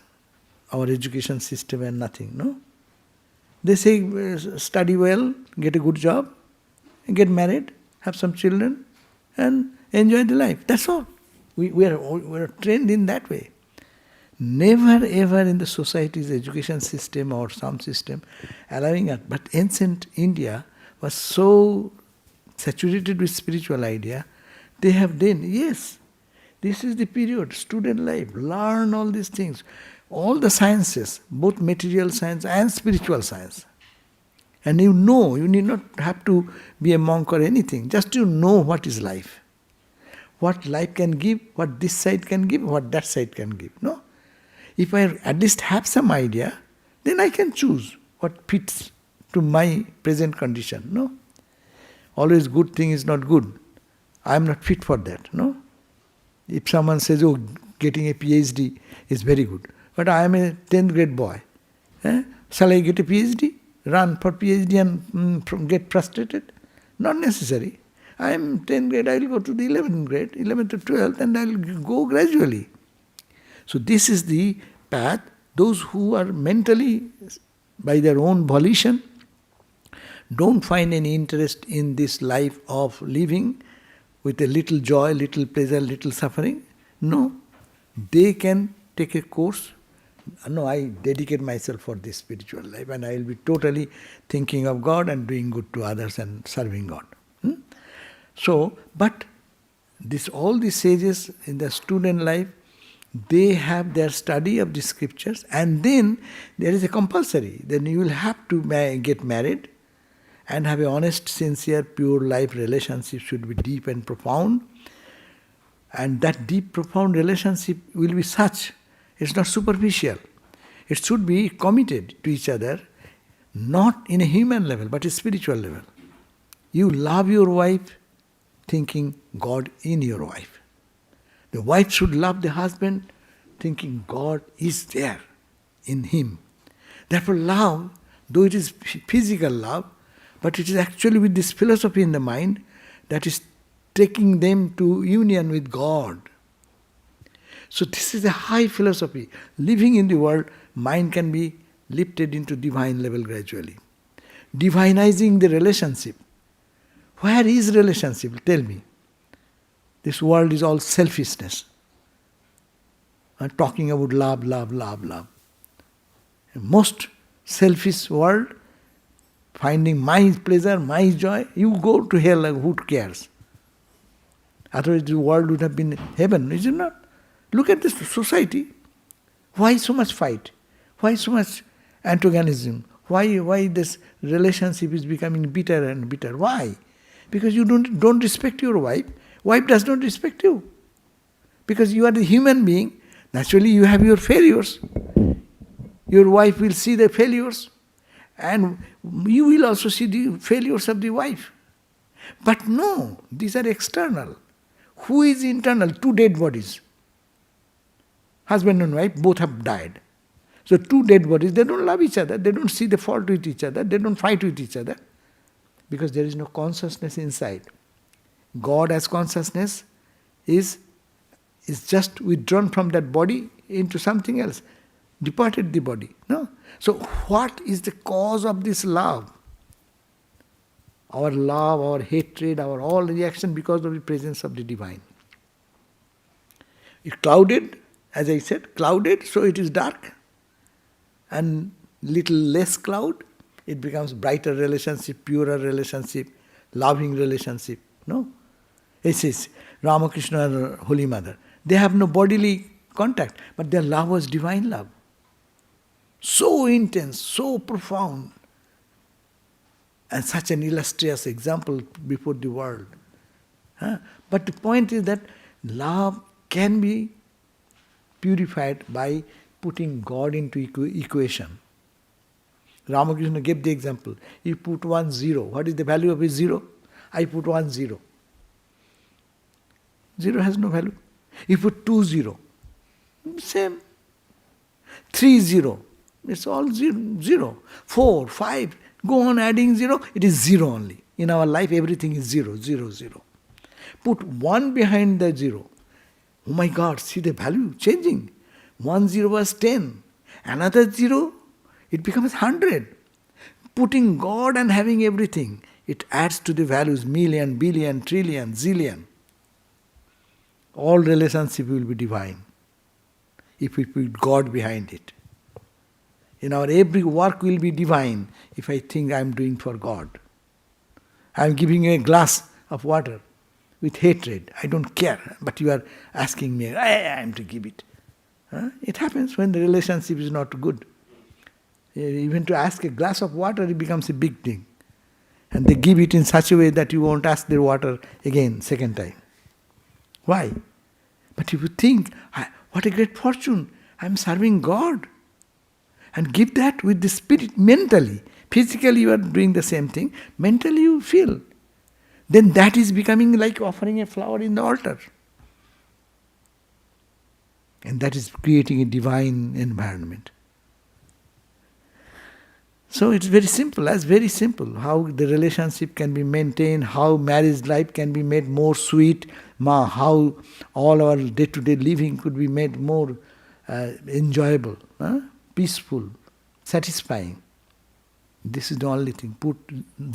our education system and nothing, no? They say, study well, get a good job, get married, have some children, and enjoy the life. That's all. We are trained in that way. Never ever in the society's education system or some system allowing us. But ancient India was so saturated with spiritual idea, they have done, yes, this is the period, student life, learn all these things. All the sciences, both material science and spiritual science. And you know, you need not have to be a monk or anything, just you know what is life. What life can give, what this side can give, what that side can give, no? If I at least have some idea, then I can choose what fits to my present condition, no? Always good thing is not good. I am not fit for that, no? If someone says, oh, getting a PhD is very good, but I am a 10th grade boy, shall I get a PhD? Run for PhD and get frustrated? Not necessary. I am 10th grade, I will go to the 11th grade, 11th to 12th, and I will go gradually. So this is the path. Those who are mentally, by their own volition, don't find any interest in this life of living, with a little joy, little pleasure, little suffering. No. They can take a course. No, I dedicate myself for this spiritual life and I will be totally thinking of God and doing good to others and serving God. So, but all these sages in the student life, they have their study of the scriptures, and then there is a compulsory. Then you will have to get married and have an honest, sincere, pure life relationship should be deep and profound. And that deep, profound relationship will be such, it's not superficial. It should be committed to each other, not in a human level, but a spiritual level. You love your wife, thinking God in your wife. The wife should love the husband, thinking God is there in him. Therefore love, though it is physical love, but it is actually with this philosophy in the mind that is taking them to union with God. So this is a high philosophy. Living in the world, mind can be lifted into divine level gradually. Divinizing the relationship. Where is relationship? Tell me. This world is all selfishness. Talking about love, love, love, love. A most selfish world, finding my pleasure, my joy. You go to hell, who cares? Otherwise the world would have been heaven, is it not? Look at this society. Why so much fight? Why so much antagonism? Why this relationship is becoming bitter and bitter? Why? Because you don't respect your wife. Wife does not respect you. Because you are the human being, naturally you have your failures. Your wife will see the failures, and you will also see the failures of the wife. But no, these are external. Who is internal? Two dead bodies. Husband and wife both have died. So two dead bodies, they don't love each other, they don't see the fault with each other, they don't fight with each other. Because there is no consciousness inside. God as consciousness is just withdrawn from that body into something else. Departed the body. No? So what is the cause of this love? Our love, our hatred, our all reaction because of the presence of the divine. It clouded, as I said, clouded, so it is dark. And little less cloud, it becomes brighter relationship, purer relationship, loving relationship. No? It says Ramakrishna and Holy Mother. They have no bodily contact, but their love was divine love. So intense, so profound. And such an illustrious example before the world. But the point is that love can be purified by putting God into equation. Ramakrishna gave the example. You put 1 0. What is the value of a 0? I put 1 0. 0 has no value. You put 2 0. Same. 3 0. It's all 0. 4, 5. Go on adding 0. It is 0 only. In our life everything is 0, 0, 0. Put 1 behind the 0. Oh my God, see the value changing. 1 0 was 10. Another 0, it becomes 100. Putting God and having everything, it adds to the values million, billion, trillion, zillion. All relationship will be divine if we put God behind it. In our every work will be divine if I think I am doing for God. I am giving you a glass of water with hatred. I don't care, but you are asking me, I am to give it. It happens when the relationship is not good. Even to ask a glass of water, it becomes a big thing. And they give it in such a way that you won't ask their water again, second time. Why? But if you think, what a great fortune, I am serving God. And give that with the spirit mentally. Physically you are doing the same thing. Mentally you feel. Then that is becoming like offering a flower in the altar. And that is creating a divine environment. So it's very simple, how the relationship can be maintained, how marriage life can be made more sweet, how all our day-to-day living could be made more enjoyable, peaceful, satisfying. This is the only thing. Put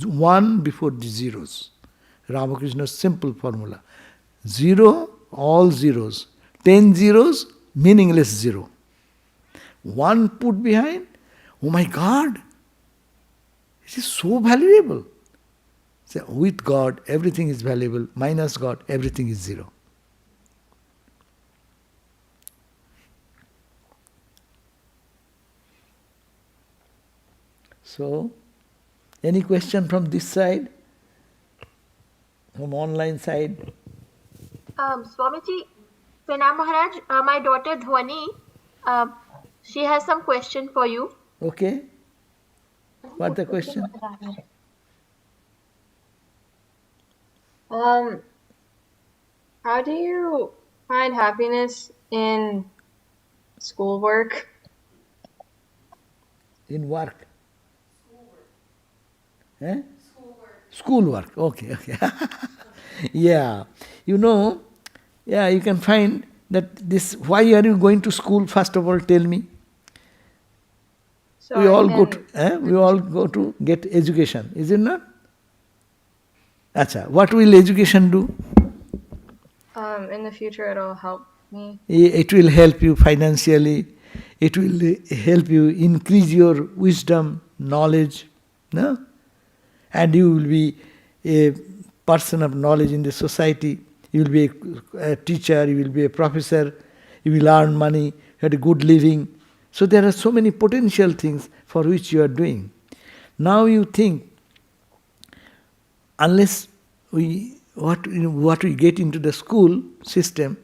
1 before the zeros. Ramakrishna's simple formula. 0, all zeros. 10 zeros, meaningless zero. 1 put behind, oh my God, it is so valuable. So with God, everything is valuable. Minus God, everything is zero. So, any question from this side? From online side? Swamiji, Pranam Maharaj, my daughter Dhwani, she has some question for you. Okay. What the question? How do you find happiness in schoolwork? In work? Eh? Schoolwork. Okay, okay. Yeah. Yeah, you can find that this, why are you going to school, first of all, tell me. So We all can go to get education, is it not? Acha, what will education do? in the future it'll help me. It will help you financially, it will help you increase your wisdom, knowledge, no? And you will be a person of knowledge in the society, you will be a teacher, you will be a professor, you will earn money, you have a good living. So there are so many potential things for which you are doing. Now you think, unless what we get into the school system,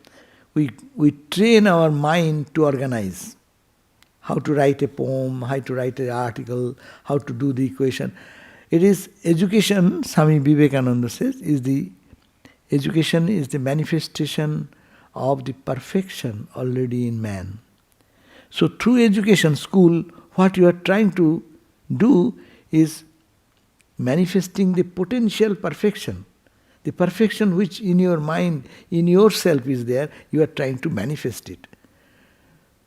we train our mind to organize. How to write a poem, how to write an article, how to do the equation. It is education, Swami Vivekananda says, education is the manifestation of the perfection already in man. So through education, school, what you are trying to do is manifesting the potential perfection. The perfection which in your mind, in yourself is there, you are trying to manifest it.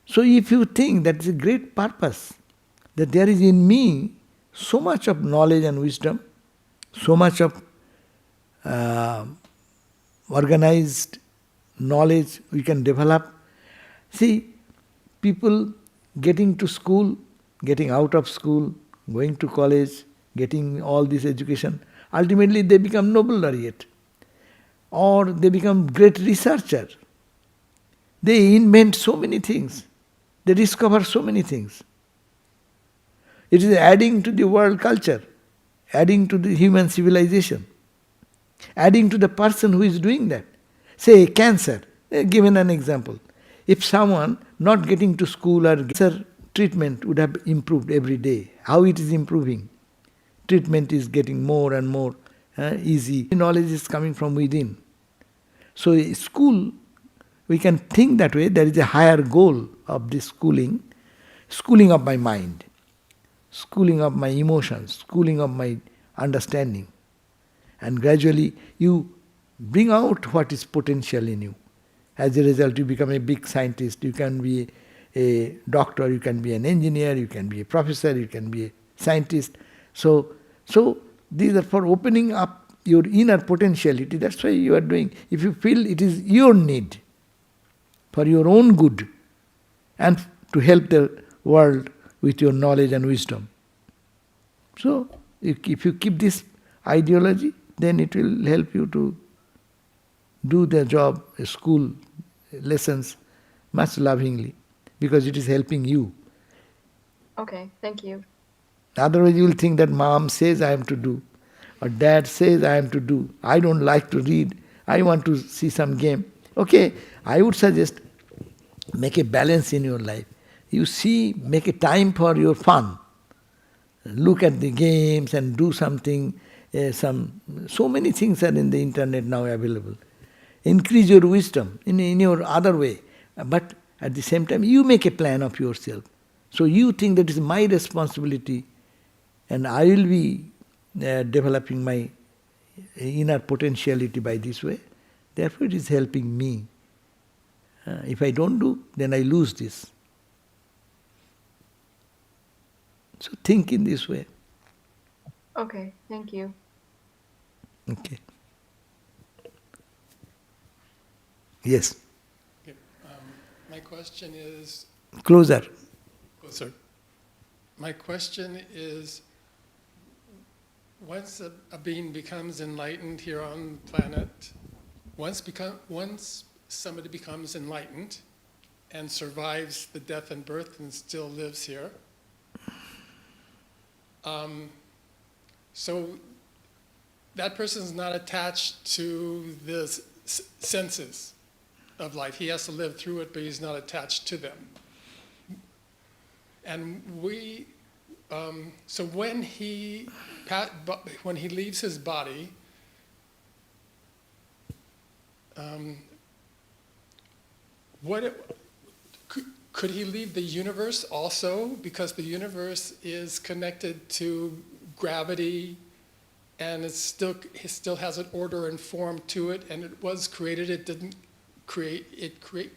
So if you think that is a great purpose, that there is in me so much of knowledge and wisdom, so much of organized knowledge we can develop. See, people getting to school, getting out of school, going to college, getting all this education, ultimately they become Nobel laureate, or they become great researcher. They invent so many things. They discover so many things. It is adding to the world culture, adding to the human civilization, adding to the person who is doing that. Say cancer, given an example. If someone not getting to school or cancer treatment would have improved every day, how it is improving? Treatment is getting more and more easy. Knowledge is coming from within. So school, we can think that way. There is a higher goal of this schooling of my mind, schooling of my emotions, schooling of my understanding. And gradually you bring out what is potential in you. As a result, you become a big scientist. You can be a doctor, you can be an engineer, you can be a professor, you can be a scientist. So these are for opening up your inner potentiality. That's why you are doing. If you feel it is your need, for your own good, and to help the world with your knowledge and wisdom. So, if you keep this ideology, then it will help you to do the job, school lessons, much lovingly, because it is helping you. Okay, thank you. Otherwise you will think that mom says I am to do, or dad says I am to do. I don't like to read, I want to see some game. Okay, I would suggest make a balance in your life. You see, make a time for your fun. Look at the games and do something. So many things are in the internet now available. Increase your wisdom in your other way. But at the same time, you make a plan of yourself. So you think that is my responsibility, and I will be developing my inner potentiality by this way. Therefore, it is helping me. If I don't do, then I lose this. So think in this way. Okay, thank you. Okay. Yes. Okay. My question is, Closer. sir. My question is, once a being becomes enlightened here on the planet, once somebody becomes enlightened and survives the death and birth and still lives here, so that person is not attached to the senses of life. He has to live through it, but he's not attached to them. And so when he leaves his body, could he leave the universe also? Because the universe is connected to gravity, and it still has an order and form to it, and it was created. It didn't create.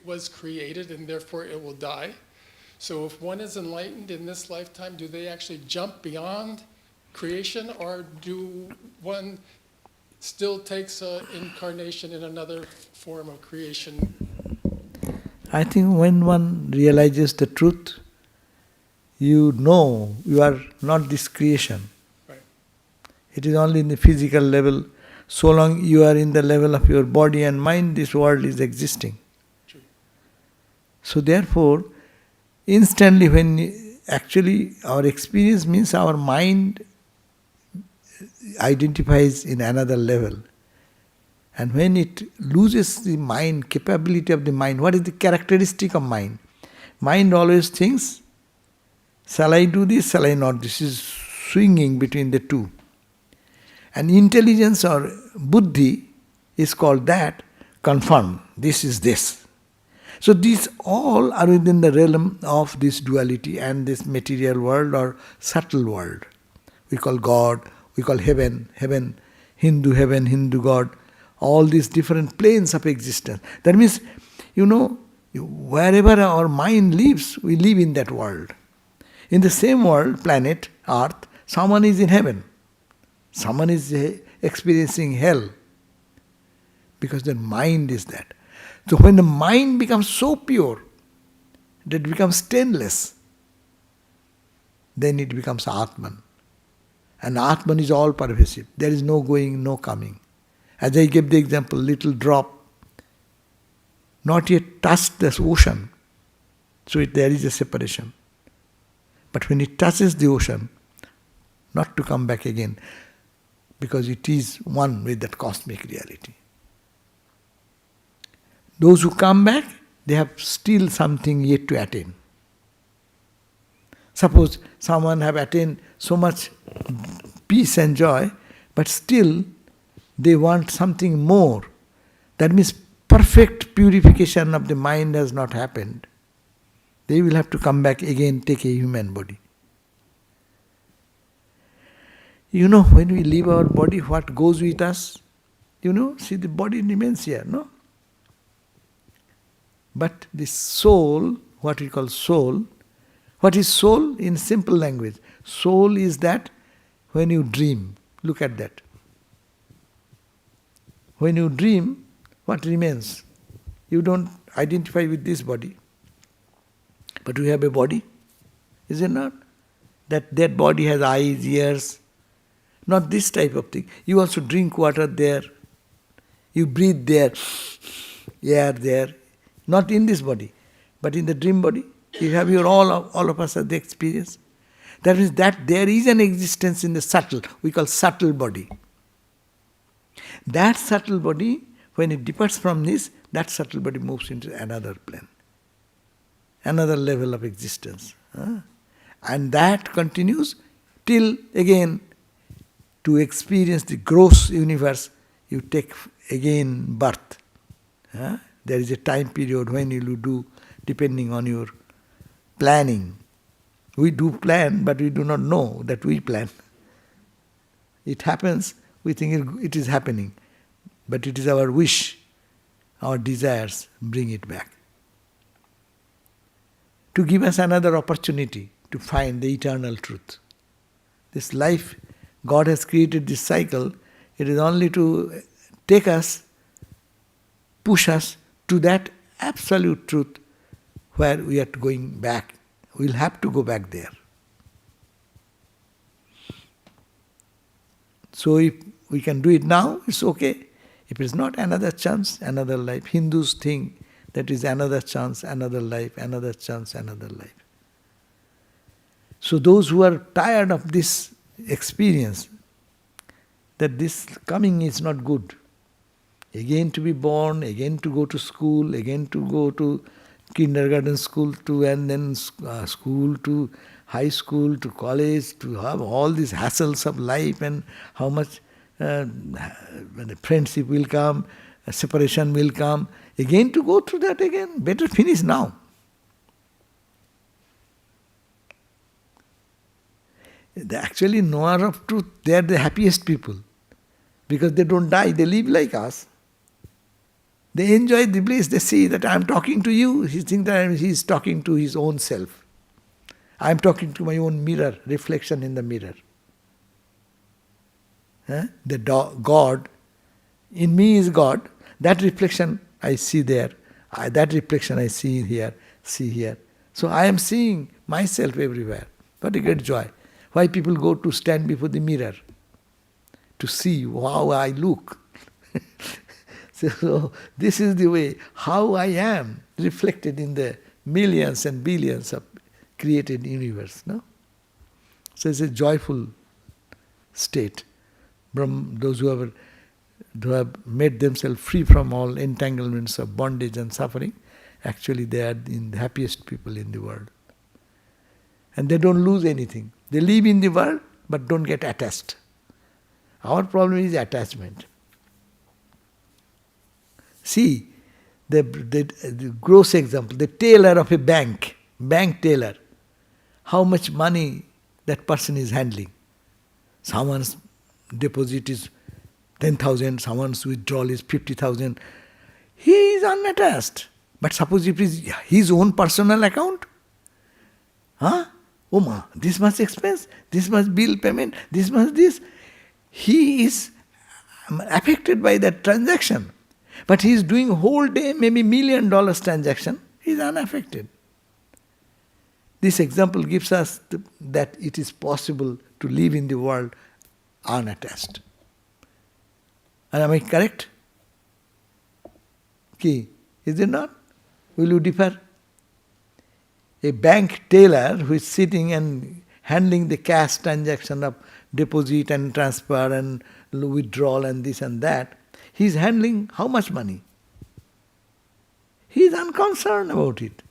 Was created, and therefore it will die. So if one is enlightened in this lifetime, do they actually jump beyond creation, or do one still takes an incarnation in another form of creation? I think when one realizes the truth, you know you are not this creation. Right. It is only in the physical level. So long you are in the level of your body and mind, this world is existing. True. So therefore, instantly actually our experience means our mind identifies in another level. And when it loses the mind, capability of the mind, what is the characteristic of mind? Mind always thinks, shall I do this, shall I not? This is swinging between the two. And intelligence or buddhi is called that, confirm, this is this. So these all are within the realm of this duality and this material world or subtle world. We call God, we call heaven, Hindu God, all these different planes of existence. That means, wherever our mind lives, we live in that world. In the same world, planet, earth, someone is in heaven. Someone is experiencing hell. Because their mind is that. So when the mind becomes so pure, that it becomes stainless, then it becomes Atman. And Atman is all pervasive. There is no going, no coming. As I gave the example, little drop, not yet touched the ocean, so there is a separation. But when it touches the ocean, not to come back again, because it is one with that cosmic reality. Those who come back, they have still something yet to attain. Suppose someone have attained so much peace and joy, but still they want something more. That means perfect purification of the mind has not happened. They will have to come back again, take a human body. When we leave our body, what goes with us? See, the body remains here, no? But the soul, what we call soul, what is soul in simple language? Soul is that when you dream. Look at that. When you dream, what remains? You don't identify with this body. But we have a body, is it not? That body has eyes, ears, not this type of thing. You also drink water there. You breathe there, air there. Not in this body, but in the dream body. You have all of us have the experience. That means that there is an existence in the subtle, we call subtle body. That subtle body, when it departs from this, that subtle body moves into another plane, another level of existence. And that continues till again to experience the gross universe, you take again birth. There is a time period when you will do, depending on your planning. We do plan, but we do not know that we plan. It happens, we think it is happening. But it is our wish, our desires bring it back. To give us another opportunity to find the eternal truth. This life, God has created this cycle, it is only to take us, push us to that absolute truth where we are going back. We'll have to go back there. So if we can do it now, it's okay. If it's not, another chance, another life. Hindus think that is another chance, another life, another chance, another life. So those who are tired of this experience, that this coming is not good, again to be born, again to go to school, again to go to kindergarten school, to and then school to high school to college, to have all these hassles of life and how much when the friendship will come, separation will come, again to go through that again. Better finish now. Actually, knower of truth, they are the happiest people. Because they don't die, they live like us. They enjoy the bliss, they see that I am talking to you, he thinks that he is talking to his own self. I am talking to my own mirror, reflection in the mirror. The God, in me is God, that reflection I see there, that reflection I see here. So I am seeing myself everywhere. What a great joy. Why people go to stand before the mirror? To see how I look. So this is the way how I am reflected in the millions and billions of created universe. No? So it's a joyful state. Those who have made themselves free from all entanglements of bondage and suffering, actually they are the happiest people in the world. And they don't lose anything. They live in the world but don't get attached. Our problem is attachment. See, the gross example, the teller of a bank teller, how much money that person is handling. Someone's deposit is 10,000, someone's withdrawal is 50,000. He is unattached. But suppose if it is his own personal account, this much expense, this much bill payment, this much this. He is affected by that transaction. But he is doing whole day, maybe $1 million transaction, he is unaffected. This example gives us that it is possible to live in the world unattached. And am I correct? Okay. Is it not? Will you differ? A bank teller who is sitting and handling the cash transaction of deposit and transfer and withdrawal and this and that, he is handling how much money? He is unconcerned about it.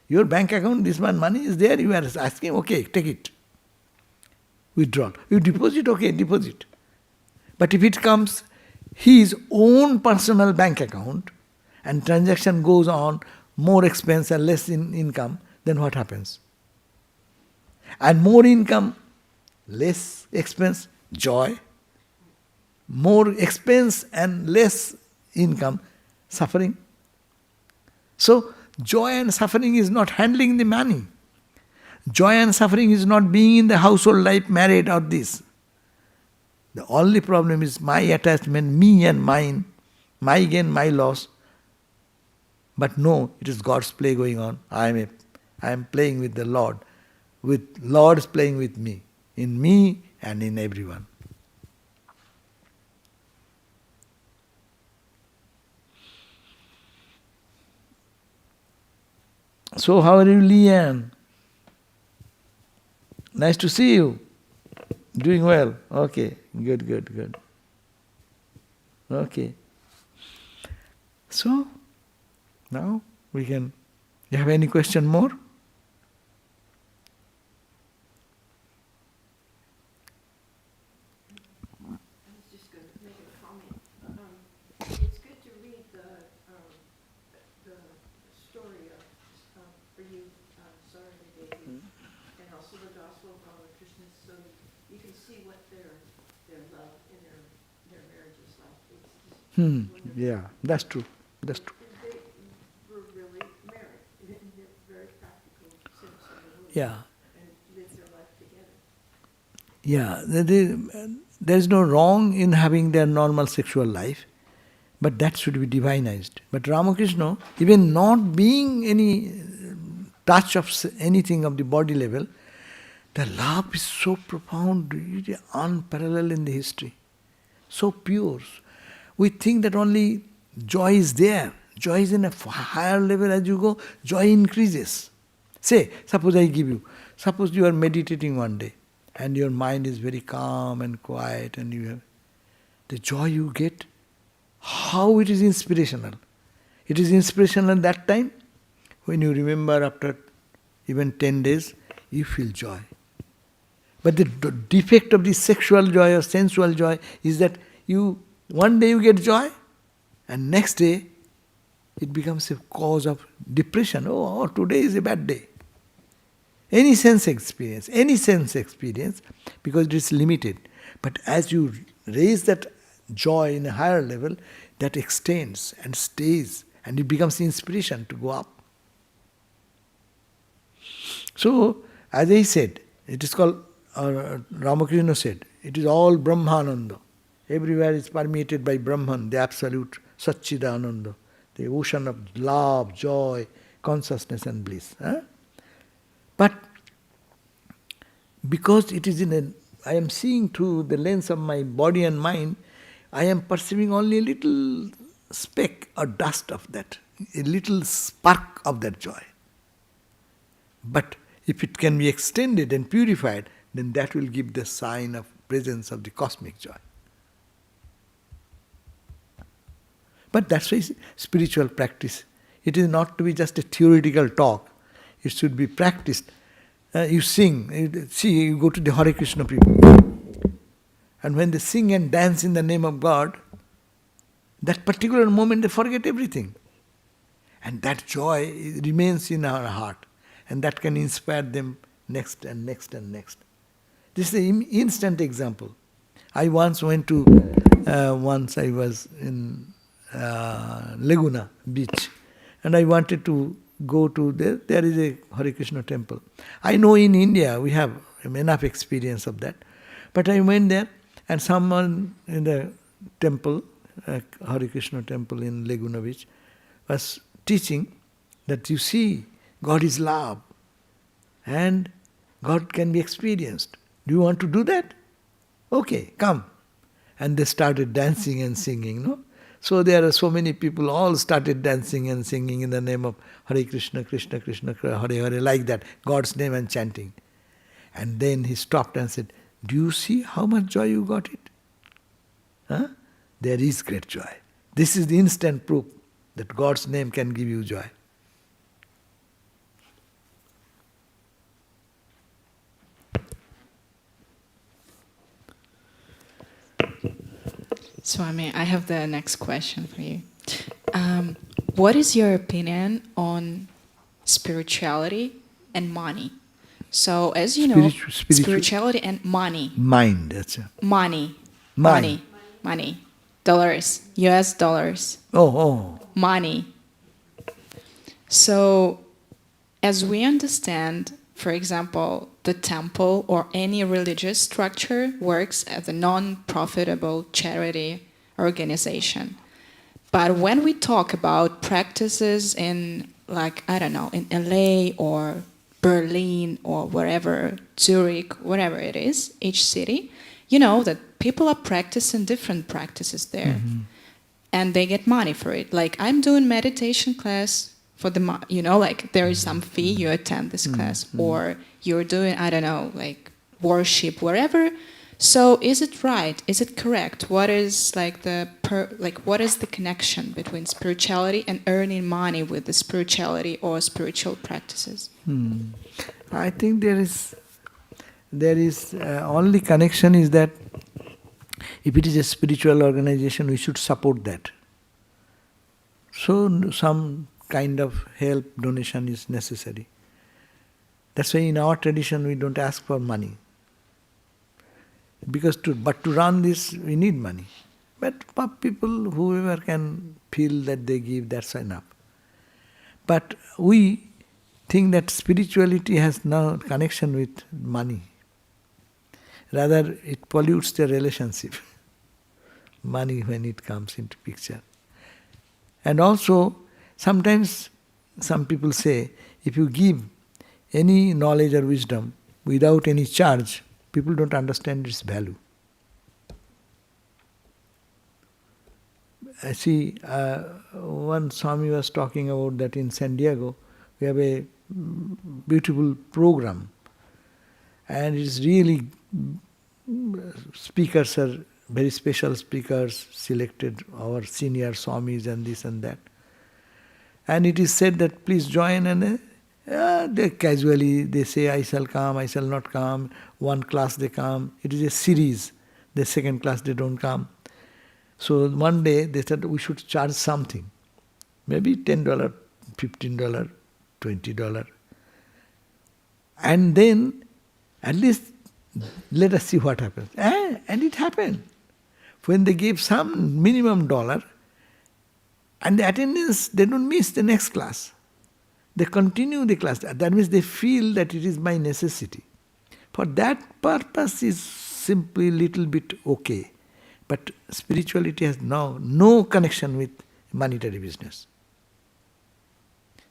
Your bank account, this one money is there, you are asking, okay, take it. Withdrawal. You deposit, okay, deposit. But if it comes his own personal bank account and transaction goes on, more expense and less income, then what happens? And more income, less expense, joy. More expense and less income, suffering. So, joy and suffering is not handling the money. Joy and suffering is not being in the household life, married or this. The only problem is my attachment, me and mine, my gain, my loss. But no, it is God's play going on. I am playing with the Lord. With Lord is playing with me. In me and in everyone. So how are you, Leanne? Nice to see you. Doing well. Okay. Good. Okay. So, now we can... You have any question more? It's good to read the story for you, Sarvadevananda, and also the Gospel of Lord Krishna, so you can see what their love in their marriage is like. It's just Yeah, that's true. That's true. They were really married in a very practical sense of the word. Yeah. And lived their life together. Yeah, there is no wrong in having their normal sexual life. But that should be divinized. But Ramakrishna, even not being any touch of anything of the body level, the love is so profound, really unparalleled in the history. So pure. We think that only joy is there. Joy is in a higher level. As you go, joy increases. Say, suppose I give you, suppose you are meditating one day and your mind is very calm and quiet and you have the joy you get, how it is inspirational. It is inspirational at that time. When you remember after even 10 days, you feel joy. But the defect of the sexual joy or sensual joy is that one day you get joy and next day it becomes a cause of depression. Oh, today is a bad day. Any sense experience, because it is limited. But as you raise that joy in a higher level, that extends and stays and it becomes inspiration to go up. So, as I said, it is called, Ramakrishna said, it is all Brahmananda. Everywhere is permeated by Brahman, the absolute Satchidananda, the ocean of love, joy, consciousness and bliss. But because it is I am seeing through the lens of my body and mind, I am perceiving only a little speck or dust of that, a little spark of that joy. But if it can be extended and purified, then that will give the sign of presence of the cosmic joy. But that's why spiritual practice. It is not to be just a theoretical talk. It should be practiced. You sing, you go to the Hare Krishna people. And when they sing and dance in the name of God, that particular moment they forget everything. And that joy remains in our heart. And that can inspire them next and next and next. This is an instant example. I once went to, I was in Laguna beach. And I wanted to go to there is a Hare Krishna temple. I know in India we have enough experience of that. But I went there and someone in the temple, Hare Krishna temple in Laguna Beach, was teaching that you see, God is love and God can be experienced. Do you want to do that? Okay, come. And they started dancing and singing, no? So there are so many people all started dancing and singing in the name of Hare Krishna, Krishna Krishna, Hare Hare, like that, God's name and chanting. And then he stopped and said, do you see how much joy you got it? There is great joy. This is the instant proof that God's name can give you joy. Swami, I have the next question for you. What is your opinion on spirituality and money? So, as you know, spirituality and money. Mind, that's it. Money. Dollars. US dollars. Oh. Money. So, as we understand, for example, the temple or any religious structure works as a non-profitable charity organization. But when we talk about practices in, in LA or Berlin or wherever, Zurich, whatever it is, each city, you know that people are practicing different practices there. Mm-hmm. And they get money for it. Like, I'm doing meditation class for the, there is some fee, you attend this class. Mm-hmm. Or you're doing, worship, wherever. So is it right? Is it correct? What is what is the connection between spirituality and earning money with the spirituality or spiritual practices? I think there is only connection is that if it is a spiritual organization, we should support that. So some kind of help, donation is necessary. That's why in our tradition we don't ask for money. But to run this, we need money. But for people, whoever can feel that they give, that's enough. But we think that spirituality has no connection with money. Rather, it pollutes the relationship. Money when it comes into picture. And also, sometimes some people say, if you give any knowledge or wisdom without any charge, people don't understand its value. I see, one Swami was talking about that in San Diego, we have a beautiful program, and it is really, speakers are very special speakers selected, our senior Swamis and this and that. And it is said that please join, and they casually they say, I shall come, I shall not come. One class they come. It is a series. The second class they don't come. So one day they said we should charge something. Maybe $10, $15, $20. And then at least let us see what happens. And it happened. When they gave some minimum dollar, and the attendance, they don't miss the next class. They continue the class. That means they feel that it is my necessity. For that purpose is simply little bit okay. But spirituality has now no connection with monetary business.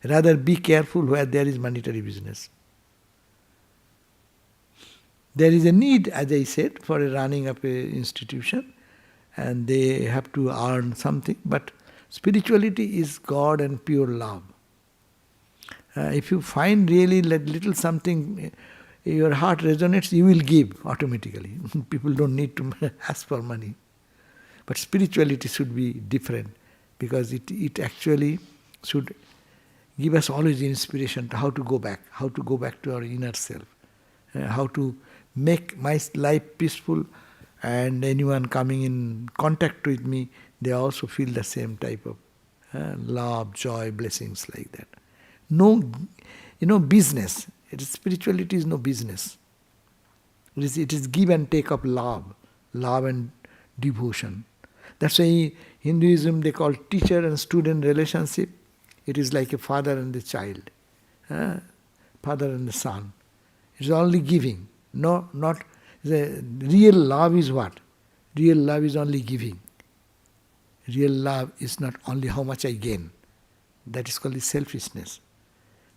Rather be careful where there is monetary business. There is a need, as I said, for a running up an institution, and they have to earn something, but spirituality is God and pure love. If you find really little something, your heart resonates, you will give automatically. People don't need to ask for money. But spirituality should be different, because it actually should give us always inspiration to how to go back to our inner self, how to make my life peaceful, and anyone coming in contact with me, they also feel the same type of love, joy, blessings like that. No, business. Spirituality is no business. It is give and take of love and devotion. That's why Hinduism they call teacher and student relationship. It is like a father and the child, father and the son. It is only giving. No, not the real love is what? Real love is only giving. Real love is not only how much I gain. That is called selfishness.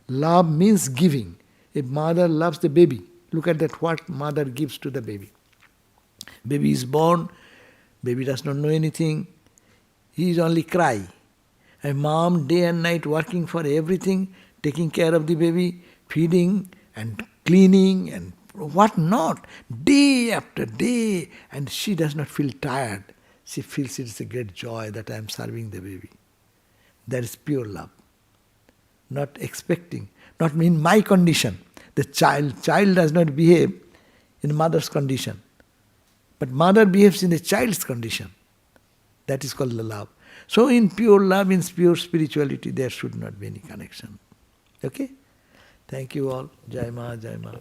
Love means giving. A mother loves the baby. Look at that, what mother gives to the baby. Baby is born, baby does not know anything. He is only cry. A mom day and night working for everything, taking care of the baby, feeding and cleaning and what not, day after day, and she does not feel tired. She feels it is a great joy that I am serving the baby. That is pure love. Not expecting, not in my condition. The child does not behave in mother's condition, but mother behaves in the child's condition. That is called the love. So in pure love, in pure spirituality, there should not be any connection. Okay? Thank you all. Jai Ma, Jai Ma.